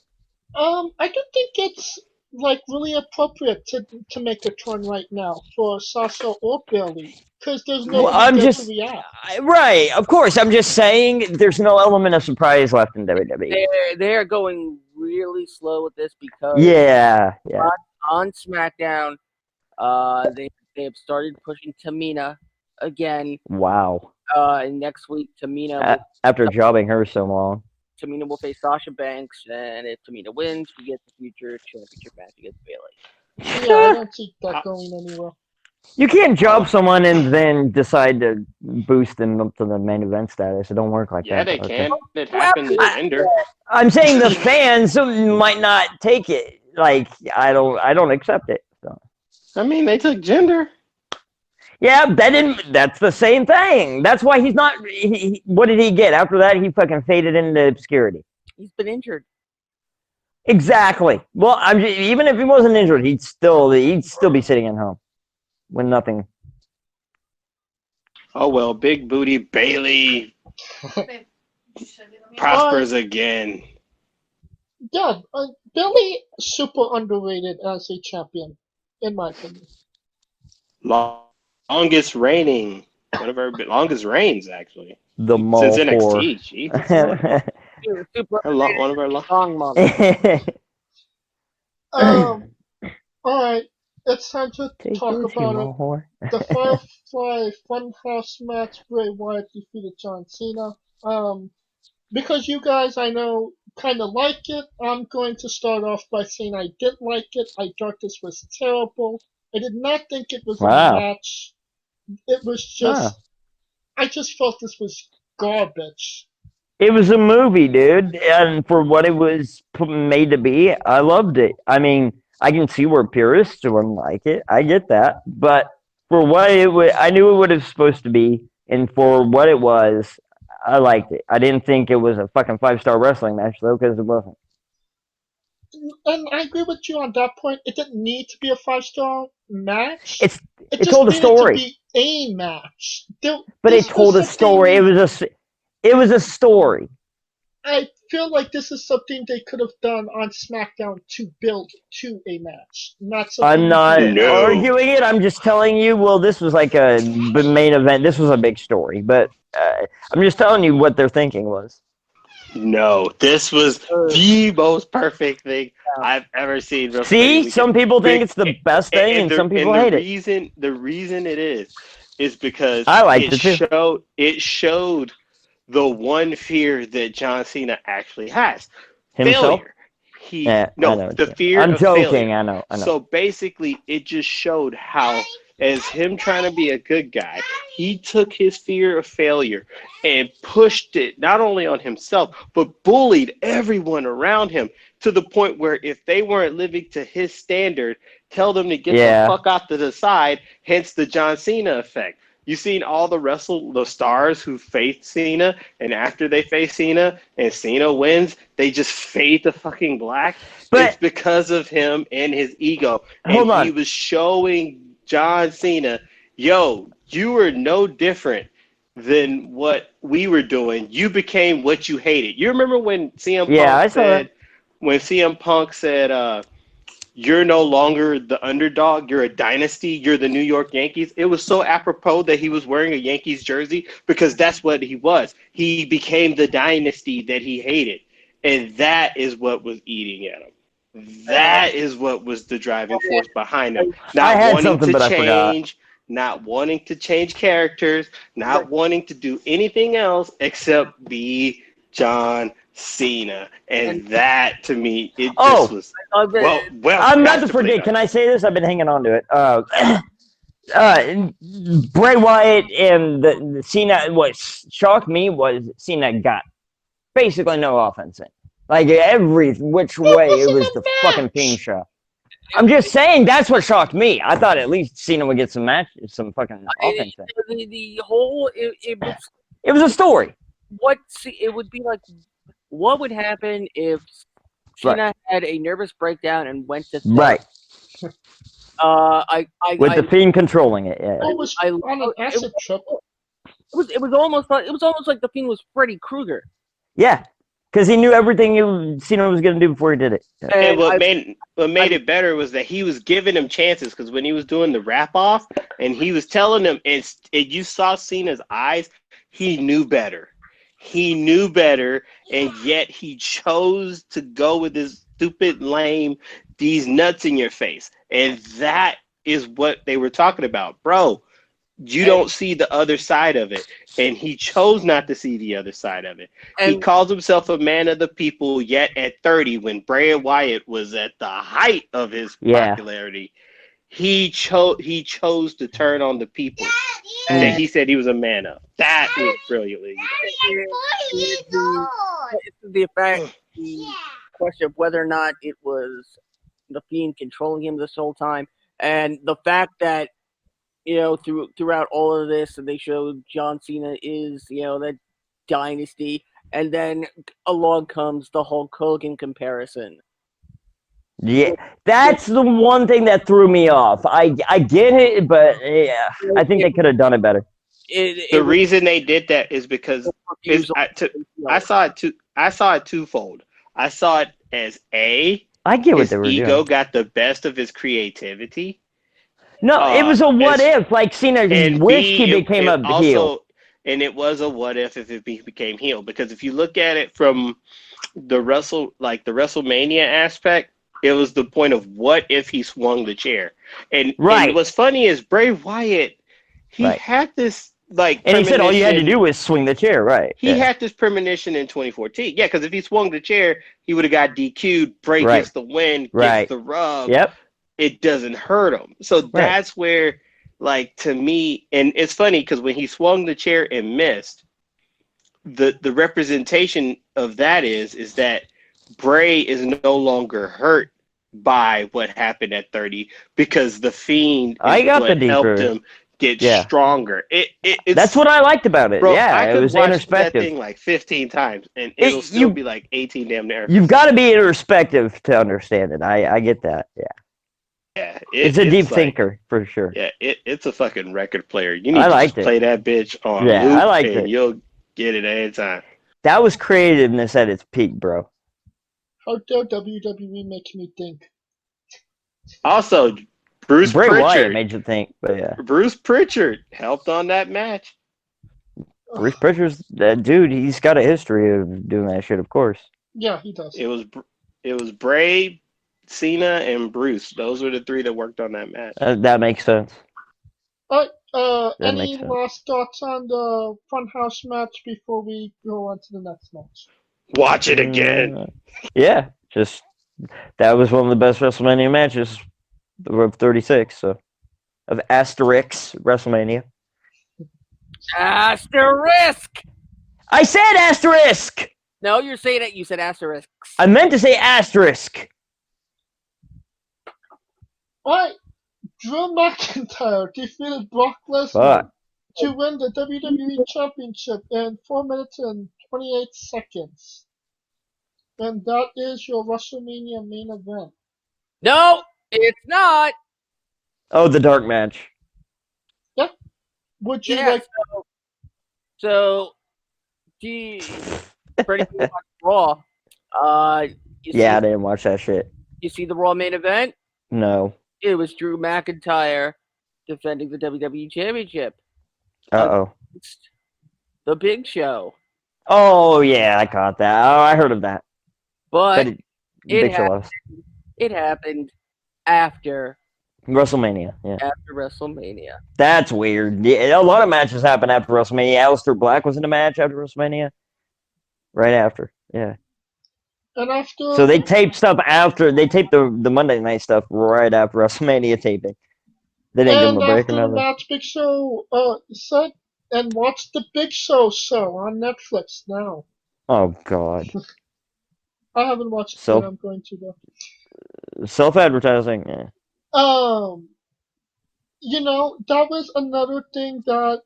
I don't think it's like really appropriate to make a turn right now for Sasha or Bayley because there's nobody there to react. Right, of course. I'm just saying there's no element of surprise left in WWE. They're going really slow with this because on SmackDown, they have started pushing Tamina again. Wow. And next week, Tamina after jobbing her so long. Tamina will face Sasha Banks, and if Tamina wins, she gets the future championship match against Bayley. Yeah, I don't see that going anywhere. You can't job someone and then decide to boost them up to the main event status. It don't work like that. Yeah, they can. It happened to Gender. I'm saying the fans might not take it. Like I don't accept it. So. I mean, they took Gender. Yeah, that's the same thing. That's why he's not. What did he get after that? He fucking faded into obscurity. He's been injured. Exactly. Well, even if he wasn't injured, he'd still be sitting at home with nothing. Oh well, big booty Bayley prospers again. Yeah, Bayley super underrated as a champion, in my opinion. Longest reigning, one of her longest reigns actually. The since NXT. Jesus. One of our long months. All right, it's time to talk about it. The Firefly Funhouse match. Bray Wyatt defeated John Cena. Because you guys, I know, kind of like it, I'm going to start off by saying I didn't like it. I thought this was terrible. I did not think it was a match. It was just, I just felt this was garbage. It was a movie, dude, and for what it was made to be, I loved it. I mean, I can see where purists wouldn't like it. I get that, but for what I knew it was supposed to be, and for what it was, I liked it. I didn't think it was a fucking 5-star wrestling match though, because it wasn't. And I agree with you on that point. It didn't need to be a 5-star match. It just told a story. To be a match. But it told a story. It was a story. I feel like this is something they could have done on SmackDown to build to a match. I'm not arguing it. I'm just telling you, well, this was like a main event. This was a big story. But I'm just telling you what their thinking was. No, this was the most perfect thing I've ever seen. See, some people think it's the best thing, and some people hate it. The reason it is because I liked it too. It showed the one fear that John Cena actually has. Himself? Failure. The fear I'm of joking, failure. I know. So basically, it just showed how, as him trying to be a good guy, he took his fear of failure and pushed it not only on himself, but bullied everyone around him to the point where if they weren't living to his standard, tell them to get the fuck out to the side, hence the John Cena effect. You've seen all the stars who faced Cena, and after they face Cena and Cena wins, they just fade to fucking black. But it's because of him and his ego. Hold on. He was showing John Cena, yo, you were no different than what we were doing. You became what you hated. You remember when CM Punk said, you're no longer the underdog, you're a dynasty, you're the New York Yankees. It was so apropos that he was wearing a Yankees jersey because that's what he was. He became the dynasty that he hated. And that is what was eating at him. That is what was the driving force behind him. Not wanting to change characters, not wanting to do anything else except be John Cena. And that, to me, it just was... Well, I'm about to forget. Can I say this? I've been hanging on to it. Bray Wyatt and the Cena, what shocked me was Cena got basically no offense in. Like, every which way, it was the fucking pin show. I'm just saying, that's what shocked me. I thought at least Cena would get some fucking offense in. The whole... It was a story. it would be like, what would happen if Cena had a nervous breakdown and went to therapy? Right. With the I Fiend controlling it, yeah. It was on an acid trip. It was almost like the Fiend was Freddy Krueger. Yeah, because he knew everything Cena was going to do before he did it. Yeah. And what made it better was that he was giving him chances, because when he was doing the wrap off and he was telling him, and you saw Cena's eyes, he knew better. He knew better, and yet he chose to go with this stupid, lame, these nuts in your face. And that is what they were talking about. Bro, you don't see the other side of it. And he chose not to see the other side of it. He calls himself a man of the people, yet at 30, when Bray Wyatt was at the height of his popularity, he chose to turn on the people that he said he was a man of. That was brilliantly. The question of whether or not it was the Fiend controlling him this whole time, and the fact that, throughout all of this, and they showed John Cena is, that dynasty, and then along comes the Hulk Hogan comparison. Yeah, that's the one thing that threw me off. I get it, but yeah, I think they could have done it better. The reason they did that is because I saw it twofold. I saw it as I get what they were doing. His ego doing. got the best of his creativity. No, it was a what if. Like Cena wished he became a heel. And it was a what if it became heel. Because if you look at it from the WrestleMania aspect, it was the point of what if he swung the chair. And what's funny is Bray Wyatt, he had this and he said all you had to do was swing the chair, right? He had this premonition in 2014. Yeah, because if he swung the chair, he would have got DQ'd. Bray gets the win, gets the rub. Yep. It doesn't hurt him. So that's where, to me, and it's funny because when he swung the chair and missed, the representation of that is that Bray is no longer hurt by what happened at 30, because the Fiend helped him get stronger. That's what I liked about it. Bro, it was introspective. That thing 15 times, and it'll still be 18 damn near. You've got to be introspective to understand it. I get that. Yeah. Yeah, it's a deep thinker for sure. Yeah, it's a fucking record player. You need to just play that bitch on loop, I liked it. You'll get it anytime. That was creativeness at its peak, bro. How dare WWE make me think? Also, Bray Wyatt made you think, but yeah. Bruce Pritchard helped on that match. Bruce Pritchard's that dude. He's got a history of doing that shit, of course. Yeah, he does. It was Bray, Cena, and Bruce. Those were the three that worked on that match. That makes sense. All right. Any last thoughts on the Funhouse match before we go on to the next match? Watch it again. Yeah, that was one of the best WrestleMania matches of 36. So, of Asterix WrestleMania. Asterisk. I said asterisk. No, you're saying it. You said asterisk. I meant to say asterisk. Alright, Drew McIntyre defeated Brock Lesnar to win the WWE Championship in 4 minutes and 28 seconds. And that is your WrestleMania main event. No, it's not. Oh, the dark match. Yeah. Would you like... So, pretty much Raw. I didn't watch that shit. You see the Raw main event? No. It was Drew McIntyre defending the WWE Championship. Against the Big Show. Oh, yeah, I caught that. Oh, I heard of that. But it happened after WrestleMania. Yeah. After WrestleMania. That's weird. Yeah, a lot of matches happen after WrestleMania. Aleister Black was in a match after WrestleMania. Right after. Yeah. And after, so they taped stuff after. They taped the Monday night stuff right after WrestleMania taping. They didn't give them a break or nothing. Match Big Show said, and watch the Big Show on Netflix now. Oh God. I haven't watched it, but I'm going to though. Self-advertising. Yeah. That was another thing that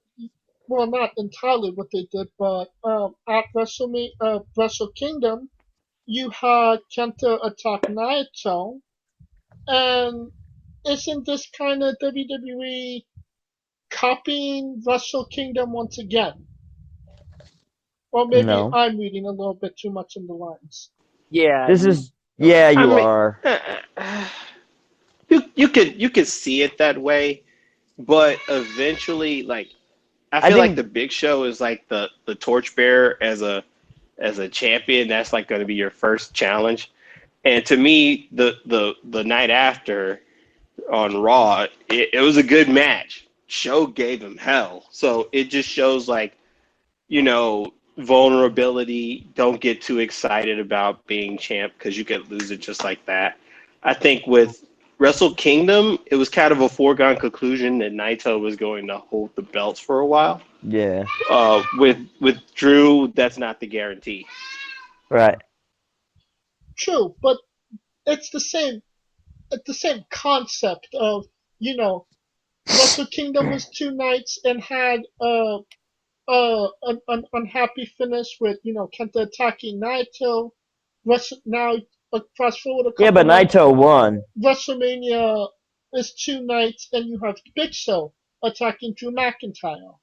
well, not entirely what they did, but at WrestleMania, Wrestle Kingdom, you had Kenta attack Naito, and isn't this kind of WWE copying Wrestle Kingdom once again? Or maybe No. I'm reading a little bit too much in the lines. Yeah. This is yeah, you I mean, are. you could see it that way, but eventually, like I I feel like think the Big Show is like the torchbearer as a champion. That's like going to be your first challenge. And to me, the night after on Raw, it was a good match. Show gave him hell, so it just shows like vulnerability. Don't get too excited about being champ because you could lose it just like that. I think with Wrestle Kingdom, it was kind of a foregone conclusion that Naito was going to hold the belts for a while. yeah. With Drew, that's not the guarantee. Right. True, but it's the same. It's the same concept of Wrestle Kingdom was 2 nights and had an unhappy finish with Kenta attacking Naito. Now fast forward a couple Yeah, but months, Naito won. WrestleMania is 2 nights and you have Big Show attacking Drew McIntyre.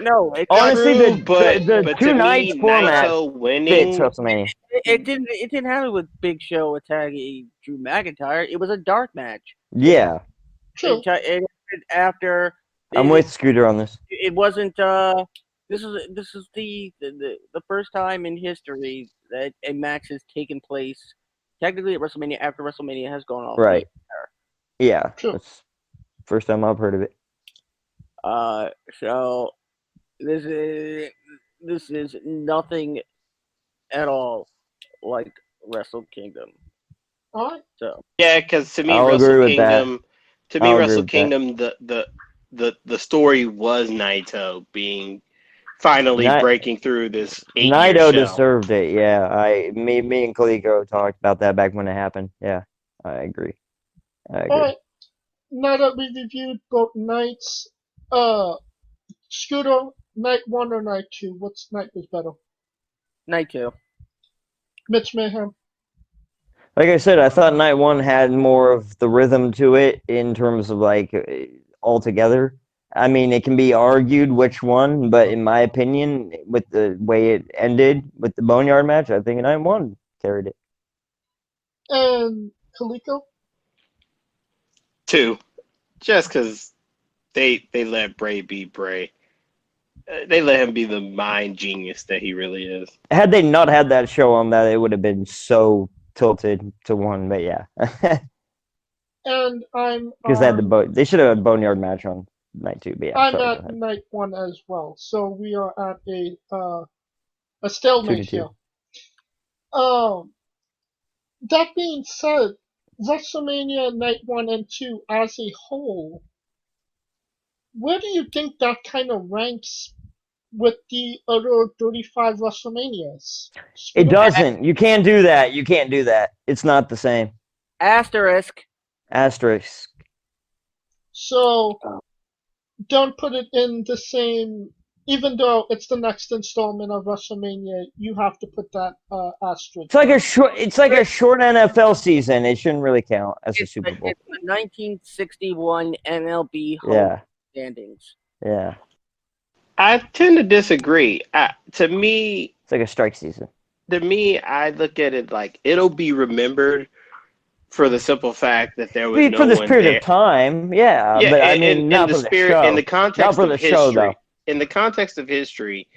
No, Honestly, True, the but 2 to nights me, format Naito fits winning. WrestleMania. it didn't happen with Big Show attacking Drew McIntyre. It was a dark match. Yeah. True. It after. I'm with Scooter on this. It wasn't. This is the first time in history that a match has taken place technically at WrestleMania after WrestleMania has gone off. Right. Yeah. True. That's first time I've heard of it. So this is nothing at all like Wrestle Kingdom. All right. So Yeah, because to me, I'll agree Wrestle with that. Kingdom, I'll agree Wrestle with that. Kingdom, the story was Naito being finally breaking through this 8-year Naito shell. deserved it. Yeah, me and Kaliko talked about that back when it happened. Yeah, I agree. All right. Now that we've reviewed both nights, Scooter, night 1 or night 2? Which night was better? night 2. Mitch Mayhem. Like I said, I thought night 1 had more of the rhythm to it in terms of like altogether. I mean, it can be argued which one, but in my opinion, with the way it ended with the Boneyard match, I think night 1 carried it. And Kaliko? 2, just because they let Bray be Bray. They let him be the mind genius that he really is. Had they not had that show on that, it would have been so tilted to 1. But yeah, And I'm because they should have had a Boneyard match on night 2. But yeah, I'm sorry, at night 1 as well. So we are at a stalemate 2-2. here. That being said, WrestleMania night 1 and 2 as a whole, where do you think that kind of ranks with the other 35 WrestleManias? It doesn't. You can't do that. You can't do that. It's not the same. Asterisk. Asterisk. So, don't put it in the same. Even though it's the next installment of WrestleMania, you have to put that asterisk. It's like a short. It's like a short NFL season. It shouldn't really count as a Super Bowl. It's the 1961 MLB Yeah. standings. Yeah. I tend to disagree. To me, it's like a strike season. To me, I look at it like it'll be remembered for the simple fact that there was no for this one period there. of time. Yeah, but I mean, not for the show. In the context not for the of history, show, though. In the context of history,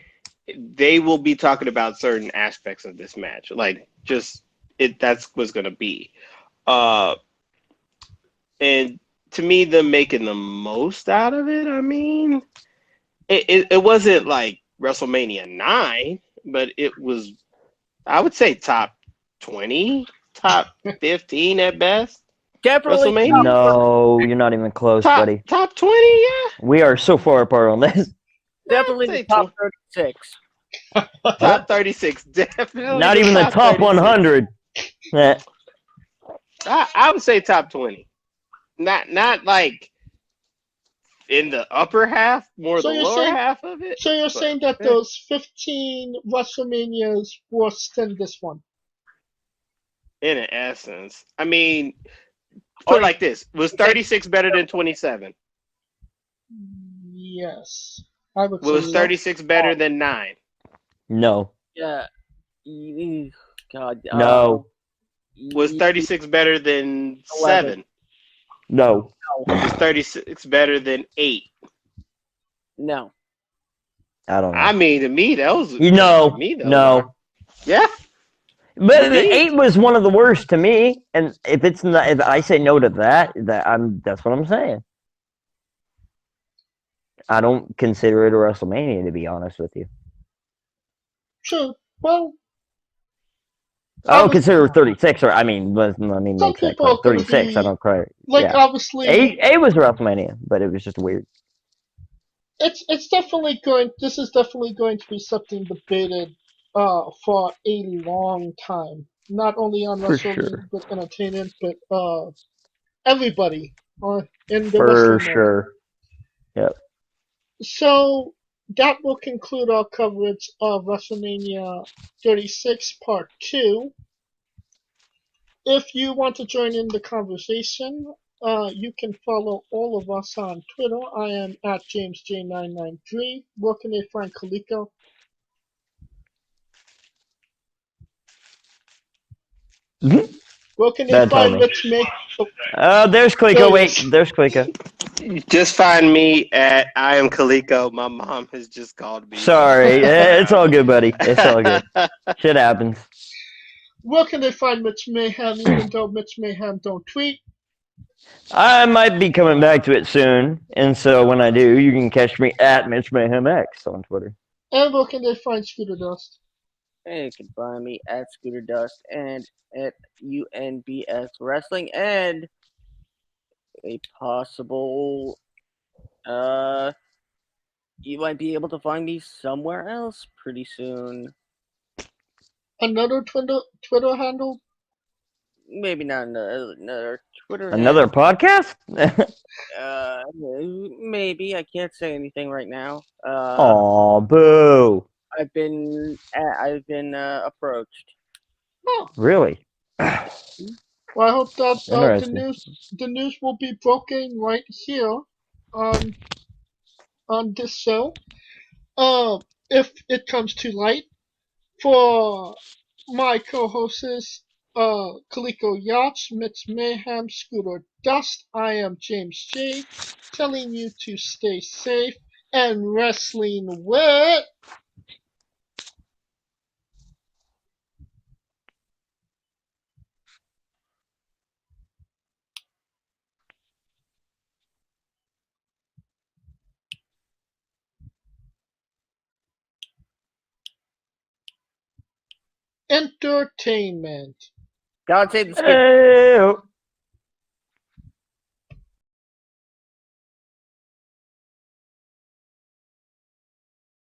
they will be talking about certain aspects of this match. Like, just that's what's going to be. And to me, them making the most out of it, I mean, it wasn't like WrestleMania 9, but it was, I would say, top 20, top 15 at best. Definitely. WrestleMania? No, you're not even close, buddy. Top 20, yeah. We are so far apart on this. Definitely the top 36. Top 36, definitely. Not even the top 100. I would say top 20. Not like in the upper half, more So the you're lower saying- half of it. So you're But, saying that yeah. those 15 WrestleManias worse than this one? In essence, I mean, put it like this: was 36 better than 27? Yes, I would say Was so. 36 better than 9? No. Yeah. God. No. Was 36 better than 7? No. Was 36 better than 8? No. I don't know. I mean, to me, those. No. To me, those No. are. Yeah. But Me? 8 was one of the worst to me, and if it's not, if I say no to that, that's what I'm saying. I don't consider it a WrestleMania, to be honest with you. True. Well, I don't obviously- consider 36, or I mean, let me some make that people clear. are gonna 36, I be don't cry. like, Yeah. obviously, 8 was WrestleMania, but it was just weird. it's definitely going. This is definitely going to be something debated for a long time. Not only on For Wrestling sure. with Entertainment, but everybody in the For wrestling world. sure. Yep. So that will conclude our coverage of WrestleMania 36 Part 2. If you want to join in the conversation, you can follow all of us on Twitter. I am at JamesJ993. Where can they find Kaliko? Where can they Bad find timing. Rich Make? There's Clico. There it Wait, is. there's Clico. Just find me at I am Kaliko. My mom has just called me. Sorry. It's all good, buddy. It's all good. Shit happens. Where can they find Mitch Mayhem, even though Mitch Mayhem don't tweet? I might be coming back to it soon, and so when I do, you can catch me at Mitch Mayhem X on Twitter. And where can they find Scooter Dust? And you can find me at Scooter Dust and at UNBS Wrestling and a possible you might be able to find me somewhere else pretty soon. Another Twitter handle? Maybe not another Twitter Another handle. podcast? Maybe I can't say anything right now. Aw, boo. I've been approached. Oh, Really? well, I hope that Interesting. the news will be broken right here on this show. If it comes to light, for my co-hosts, Kaliko Yachts, Mitch Mayhem, Scooter Dust, I am James J, telling you to stay safe and wrestling with. Entertainment. God save the skip. Hey,